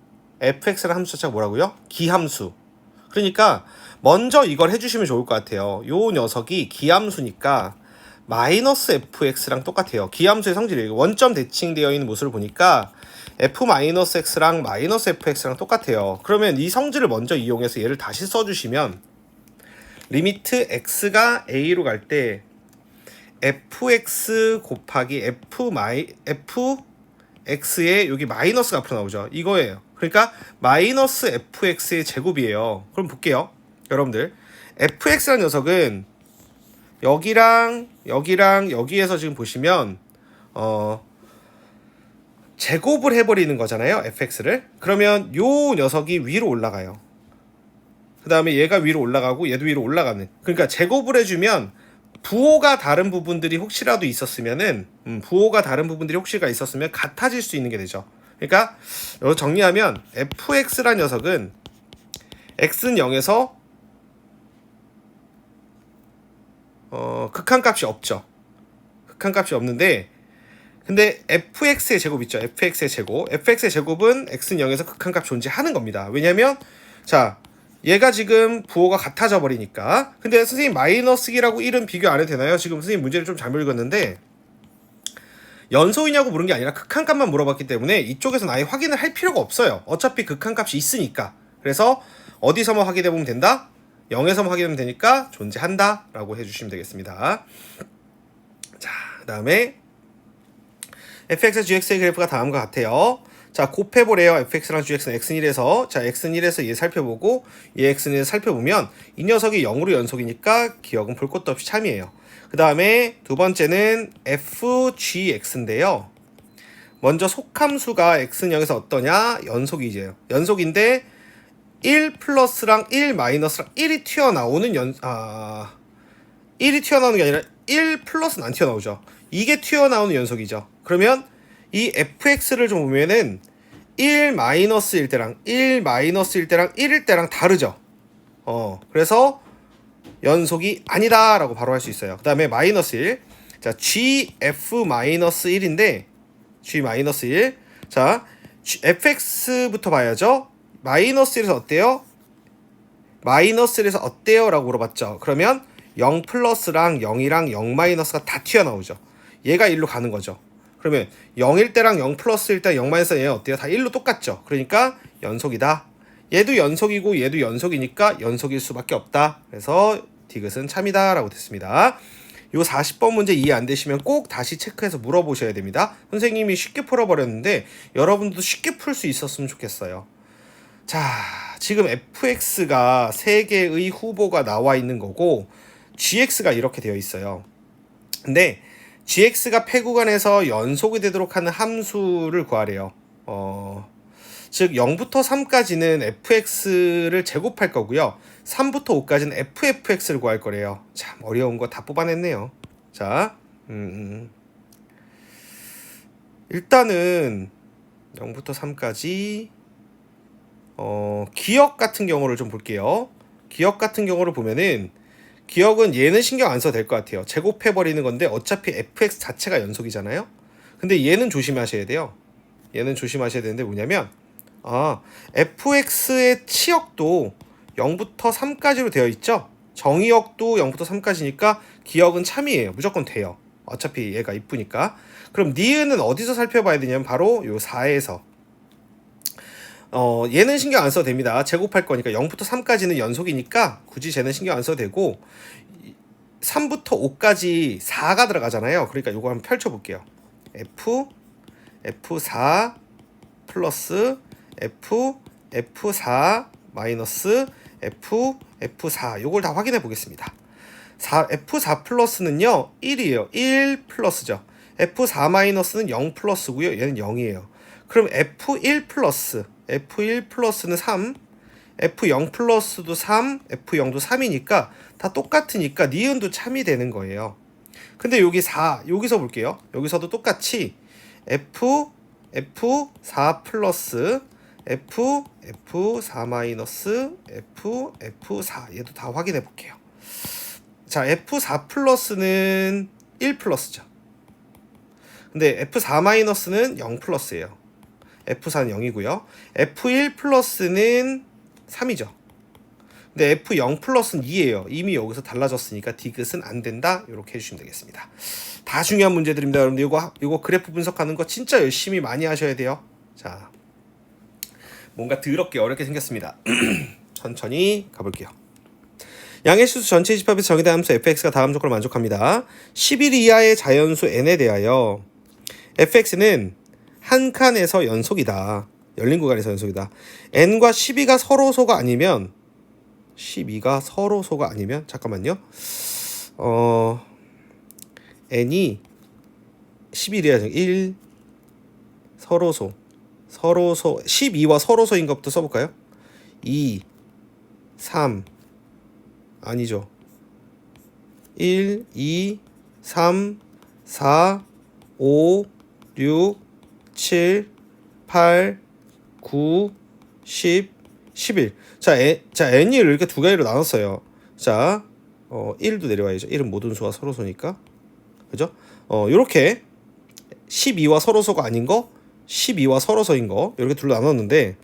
fx란 함수 자체가 뭐라고요? 기함수. 그러니까 먼저 이걸 해주시면 좋을 것 같아요. 요 녀석이 기함수니까 마이너스 fx랑 똑같아요. 기함수의 성질이 원점 대칭되어 있는 모습을 보니까 f-x랑 마이너스 fx랑 똑같아요. 그러면 이 성질을 먼저 이용해서 얘를 다시 써주시면 리미트 x가 a로 갈 때 fx 곱하기 fx에 여기 마이너스가 앞으로 나오죠. 이거예요. 그러니까 마이너스 fx의 제곱이에요. 그럼 볼게요. 여러분들 fx라는 녀석은 여기랑 여기에서 지금 보시면 제곱을 해버리는 거잖아요. fx를. 그러면 요 녀석이 위로 올라가요. 그 다음에 얘가 위로 올라가고 얘도 위로 올라가는. 그러니까 제곱을 해주면 부호가 다른 부분들이 혹시라도 있었으면은 부호가 다른 부분들이 혹시가 있었으면 같아질 수 있는 게 되죠. 그러니까 여기 정리하면 fx란 녀석은 x는 0에서 극한값이 없죠. 극한값이 없는데 근데 fx의 제곱 있죠. fx의 제곱. fx의 제곱은 x는 0에서 극한값 존재하는 겁니다. 왜냐면 자 얘가 지금 부호가 같아져 버리니까. 근데 선생님 마이너스 1하고 1은 비교 안 해도 되나요? 지금 선생님 문제를 좀 잘못 읽었는데 연속이냐고 물은 게 아니라 극한값만 물어봤기 때문에 이쪽에서는 아예 확인을 할 필요가 없어요. 어차피 극한값이 있으니까. 그래서 어디서만 확인해보면 된다? 0에서만 확인하면 되니까 존재한다 라고 해주시면 되겠습니다. 자, 그 다음에 fx와 gx의 그래프가 다음과 같아요. 자, 곱해보래요. fx랑 gx는 x는 1에서 자 x는 1에서 얘 살펴보고 얘 x는 1에서 살펴보면 이 녀석이 0으로 연속이니까 기억은 볼 것도 없이 참이에요. 그 다음에 두 번째는 fgx인데요. 먼저 속함수가 x는 0에서 어떠냐? 연속이죠. 연속인데 1 플러스랑 1 마이너스랑 1이 튀어나오는 1이 튀어나오는 게 아니라 1 플러스는 안 튀어나오죠. 이게 튀어나오는 연속이죠. 그러면 이 fx를 좀 보면은 1 마이너스일 때랑 1 마이너스일 때랑 1일 때랑 다르죠. 그래서 연속이 아니다 라고 바로 할 수 있어요. 그 다음에 마이너스 1. 자, gf-1인데 g-1. 자, fx부터 봐야죠. 마이너스 1에서 어때요? 마이너스 1에서 어때요? 라고 물어봤죠. 그러면 0 플러스랑 0이랑 0 마이너스가 다 튀어나오죠. 얘가 1로 가는 거죠. 그러면 0일 때랑 0 플러스일 때 0 마이너스 얘는 어때요? 다 1로 똑같죠. 그러니까 연속이다. 얘도 연속이고 얘도 연속이니까 연속일 수밖에 없다. 그래서 디귿은 참이다 라고 됐습니다. 요 40번 문제 이해 안 되시면 꼭 다시 체크해서 물어보셔야 됩니다. 선생님이 쉽게 풀어버렸는데 여러분도 쉽게 풀 수 있었으면 좋겠어요. 자, 지금 fx가 3개의 후보가 나와 있는 거고 gx가 이렇게 되어 있어요. 근데 gx가 폐구간에서 연속이 되도록 하는 함수를 구하래요. 즉 0부터 3까지는 fx를 제곱할 거고요. 3부터 5까지는 ffx를 구할 거래요. 참 어려운 거 다 뽑아냈네요. 자, 일단은 0부터 3까지 기억 같은 경우를 좀 볼게요. 기억 같은 경우를 보면은 기억은 얘는 신경 안 써도 될 것 같아요. 제곱해버리는 건데 어차피 fx 자체가 연속이잖아요. 근데 얘는 조심하셔야 돼요. 얘는 조심하셔야 되는데 뭐냐면 fx의 치역도 0부터 3까지로 되어 있죠. 정의역도 0부터 3까지니까 기억은 참이에요. 무조건 돼요. 어차피 얘가 이쁘니까. 그럼 니은은 어디서 살펴봐야 되냐면 바로 요 4에서 얘는 신경 안 써도 됩니다. 제곱할 거니까 0부터 3까지는 연속이니까 굳이 쟤는 신경 안 써도 되고 3부터 5까지 4가 들어가잖아요. 그러니까 요거 한번 펼쳐볼게요. F4 플러스 F4 마이너스 F4 요걸 다 확인해 보겠습니다. F4 플러스는요 1이에요. 1 플러스죠. F4 마이너스는 0 플러스고요. 얘는 0이에요. 그럼 F1 플러스는 3, F0 플러스도 3, F0도 3이니까 다 똑같으니까 니은도 참이 되는 거예요. 근데 여기 4, 여기서 볼게요. 여기서도 똑같이 F4 플러스 F4 마이너스 F4 얘도 다 확인해 볼게요. 자, F4 플러스는 1 플러스죠. 근데 F4 마이너스는 0 플러스예요. F4는 0이고요. F1 플러스는 3이죠. 근데 F0 플러스는 2예요. 이미 여기서 달라졌으니까 디귿은 안 된다. 이렇게 해주시면 되겠습니다. 다 중요한 문제들입니다. 여러분들 이거 그래프 분석하는 거 진짜 열심히 많이 하셔야 돼요. 자, 뭔가 더럽게 어렵게 생겼습니다. 천천히 가볼게요. 양의 수수 전체 집합에서 정의된 함수 fx가 다음 조건을 만족합니다. 11 이하의 자연수 n에 대하여 fx는 한 칸에서 연속이다. 열린 구간에서 연속이다. n과 12가 서로소가 아니면 잠깐만요. n이 11이야. 1 서로소 12와 서로소인 것부터 써볼까요? 2 3 아니죠. 1 2 3 4 5 6 7 8 9 10 11. 자, n을 이렇게 두 가지로 나눴어요. 자, 1도 내려와야죠. 1은 모든 수와 서로소니까. 그죠? 요렇게 12와 서로소가 아닌 거, 12와 서로소인 거 이렇게 둘로 나눴는데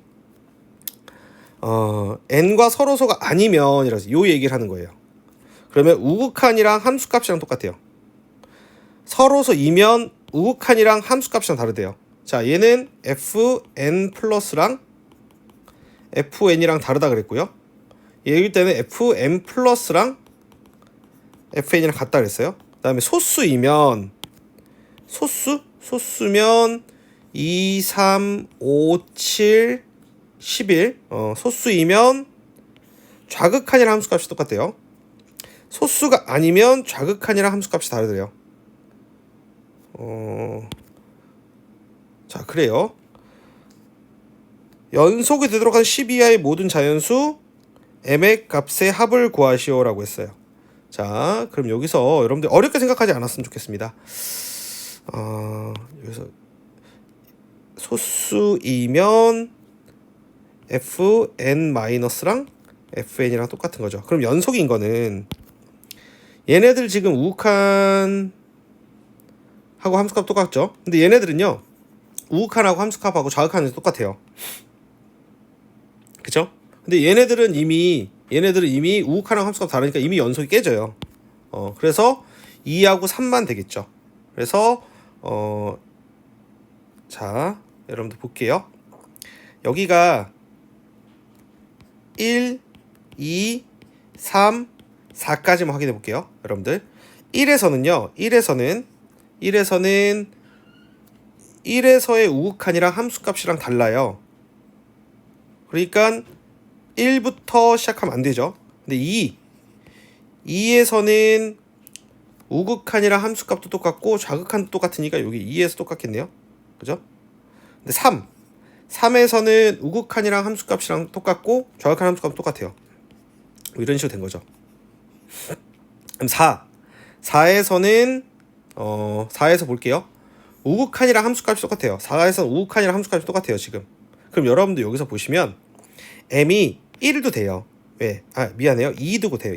n과 서로소가 아니면 이라서 요 얘기를 하는 거예요. 그러면 우극한이랑 함수값이랑 똑같아요. 서로소이면 우극한이랑 함수값이랑 다르대요. 자, 얘는 fn 플러스랑 fn이랑 다르다 그랬고요. 얘일 때는 fn 플러스랑 fn이랑 같다 그랬어요. 그 다음에 소수면 2, 3, 5, 7, 11 소수이면 좌극한이랑 함수값이 똑같대요. 소수가 아니면 좌극한이랑 함수값이 다르대요. 자, 그래요. 연속이 되도록 한 12하의 모든 자연수 m의 값의 합을 구하시오라고 했어요. 자, 그럼 여기서 여러분들 어렵게 생각하지 않았으면 좋겠습니다. 여기서 소수이면 fn-랑 fn이랑 똑같은 거죠. 그럼 연속인 거는 얘네들 지금 우극한 하고 함수값 똑같죠. 근데 얘네들은요 우극한하고 함수값하고 좌극한이 똑같아요. 그쵸? 근데 얘네들은 이미 우극한하고 함수값 다르니까 이미 연속이 깨져요. 그래서 2하고 3만 되겠죠. 그래서 자, 여러분들 볼게요. 여기가 1, 2, 3, 4까지만 확인해 볼게요. 여러분들 1에서의 우극한이랑 함수값이랑 달라요. 그러니까 1부터 시작하면 안 되죠. 근데 2에서는 우극한이랑 함수값도 똑같고 좌극한도 똑같으니까 여기 2에서 똑같겠네요. 그죠? 근데 3에서는 우극한이랑 함수값이랑 똑같고 좌극한 함수값도 똑같아요. 이런 식으로 된 거죠. 그럼 4에서는 4에서 볼게요. 우극한이랑 함수값이 똑같아요. 4에서는 우극한이랑 함수값이 똑같아요, 지금. 그럼 여러분들 여기서 보시면 m이 1도 돼요. 왜? 미안해요. 2도 돼요.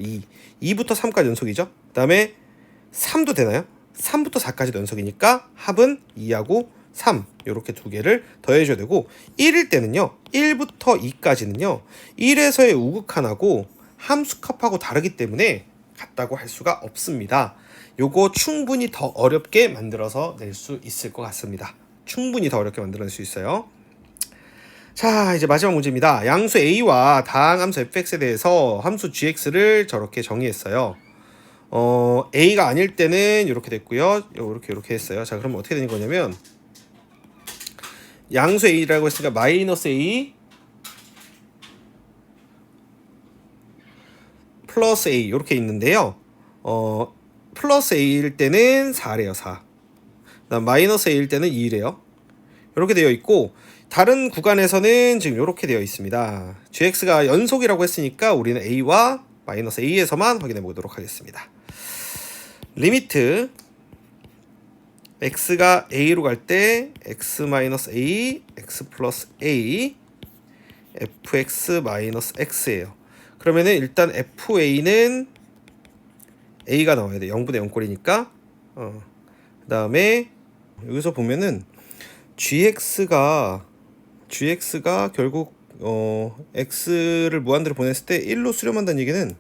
2부터 3까지 연속이죠. 그 다음에 3도 되나요? 3부터 4까지도 연속이니까 합은 2하고 3 이렇게 두 개를 더해줘야 되고 1일 때는요. 1부터 2까지는요. 1에서의 우극한하고 함수값하고 다르기 때문에 같다고 할 수가 없습니다. 요거 충분히 더 어렵게 만들어서 낼 수 있을 것 같습니다. 충분히 더 어렵게 만들어낼 수 있어요. 자, 이제 마지막 문제입니다. 양수 a와 다항함수 fx에 대해서 함수 gx를 저렇게 정의했어요. a가 아닐 때는 이렇게 됐고요. 이렇게 했어요. 자, 그럼 어떻게 되는 거냐면 양수 a라고 했으니까 마이너스 a 플러스 A 이렇게 있는데요. 플러스 A일 때는 4래요. 4. 그다음 마이너스 A일 때는 2래요. 이렇게 되어 있고 다른 구간에서는 지금 이렇게 되어 있습니다. gx가 연속이라고 했으니까 우리는 a와 마이너스 a에서만 확인해 보도록 하겠습니다. 리미트 x가 a로 갈 때 x 마이너스 a, x 플러스 a, fx 마이너스 x예요. 그러면은 일단 fa는 a가 나와야 돼. 0분의 0꼴이니까. 그 다음에 여기서 보면은 gx가 결국 x를 무한대로 보냈을 때 1로 수렴한다는 얘기는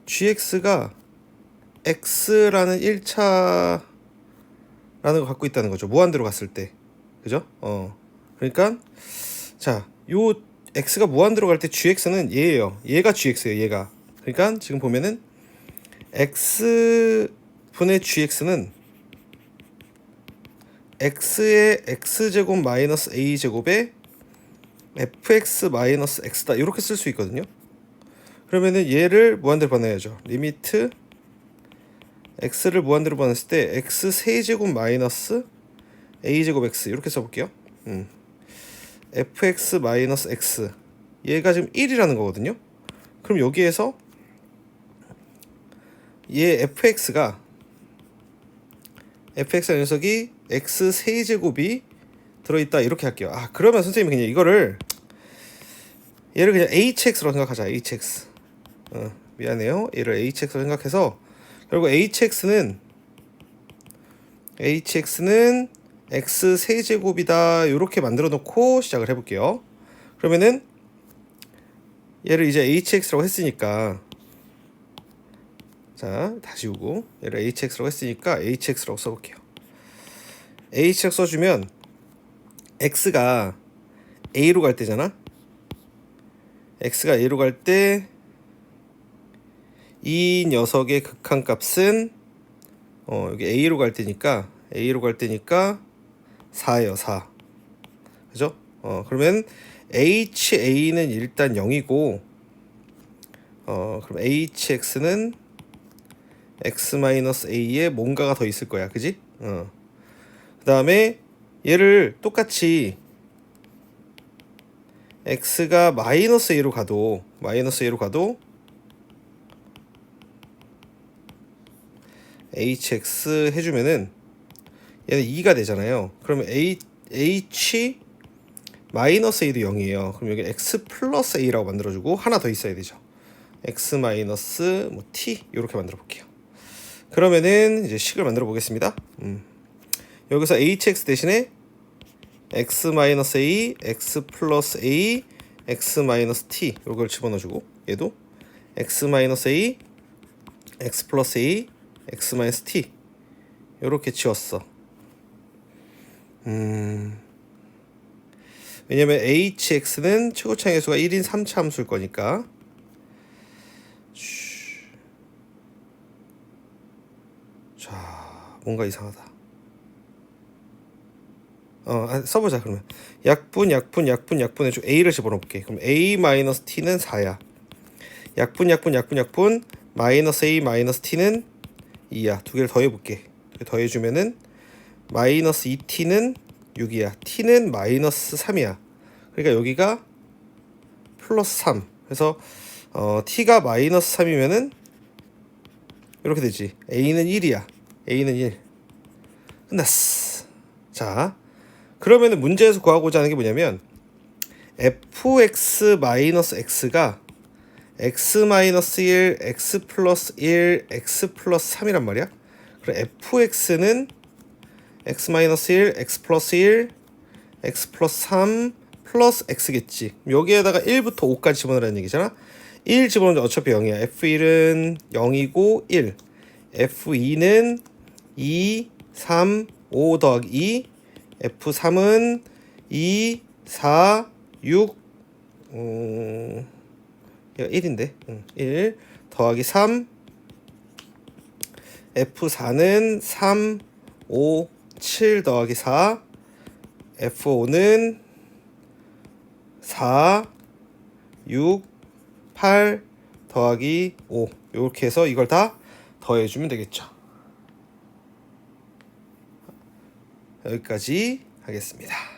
gx가 x라는 1차라는 걸 갖고 있다는 거죠. 무한대로 갔을 때. 그죠? 그러니까 자, 요 x가 무한대로 갈 때 gx는 얘예요. 얘가 gx예요. 얘가. 그러니까 지금 보면은 x 분의 gx는 x의 x제곱 마이너스 a제곱에 fx 마이너스 x다 이렇게 쓸 수 있거든요. 그러면은 얘를 무한대로 보내야죠. 리미트 x를 무한대로 보냈을 때 x 세제곱 마이너스 a제곱 x 이렇게 써볼게요. fx 마이너스 x 얘가 지금 1이라는 거거든요. 그럼 여기에서 얘 fx가 녀석이 x 세제곱이 들어있다 이렇게 할게요. 그러면 선생님이 그냥 얘를 그냥 hx로 생각하자. hx. 미안해요. 얘를 hx로 생각해서 결국 hx는 x 세제곱이다 이렇게 만들어 놓고 시작을 해볼게요. 그러면은 얘를 이제 hx라고 했으니까 자 다 지우고 얘를 hx라고 했으니까 hx라고 써볼게요. hx 써주면 x가 a로 갈 때잖아. x가 a로 갈 때 이 녀석의 극한값은 여기 a로 갈 때니까 4예요. 4. 그죠? 그러면 ha는 일단 0이고 그럼 hx는 x-a에 뭔가가 더 있을 거야. 그지? 그 다음에 얘를 똑같이 x가 마이너스 a로 가도 hx 해주면은 얘는 2가 되잖아요. 그러면 h 마이너스 a도 0이에요. 그럼 여기 x 플러스 a라고 만들어주고 하나 더 있어야 되죠. x 마이너스 t 이렇게 만들어 볼게요. 그러면은 이제 식을 만들어 보겠습니다. 여기서 hx 대신에 x 마이너스 a, x 플러스 a, x 마이너스 t 이걸 집어넣어주고 얘도 x 마이너스 a, x 플러스 a, x 마이너스 t 이렇게 지웠어. 왜냐면 hx는 최고차의 수가 1인 3차 함수일 거니까. 자, 뭔가 이상하다. 써보자. 그러면 약분에 좀 a를 집어넣을게. 그럼 a 마이너스 t는 4야. 약분 마이너스 a 마이너스 t는 2야. 두 개를 더해볼게. 더해주면은 마이너스 2t는 6이야. t는 마이너스 3이야. 그러니까 여기가 플러스 3. 그래서 t가 마이너스 3이면은 이렇게 되지. a는 1이야. a는 1. 끝났어. 자, 그러면은 문제에서 구하고자 하는 게 뭐냐면 fx-x가 x-1, x 플러스 1, x 플러스 3이란 말이야. 그럼 fx는 x-1, x 플러스 1, x 플러스 3 플러스 x겠지. 여기에다가 1부터 5까지 집어넣으라는 얘기잖아. 1 집어넣으면 어차피 0이야. f1은 0이고 1, f2는 2, 3, 5 더하기 2, f3은 2, 4, 6 얘가 1인데 1 더하기 3, f4는 3, 5, 7 더하기 4, f5는 4, 6, 8, 더하기 5 이렇게 해서 이걸 다 더해주면 되겠죠. 여기까지 하겠습니다.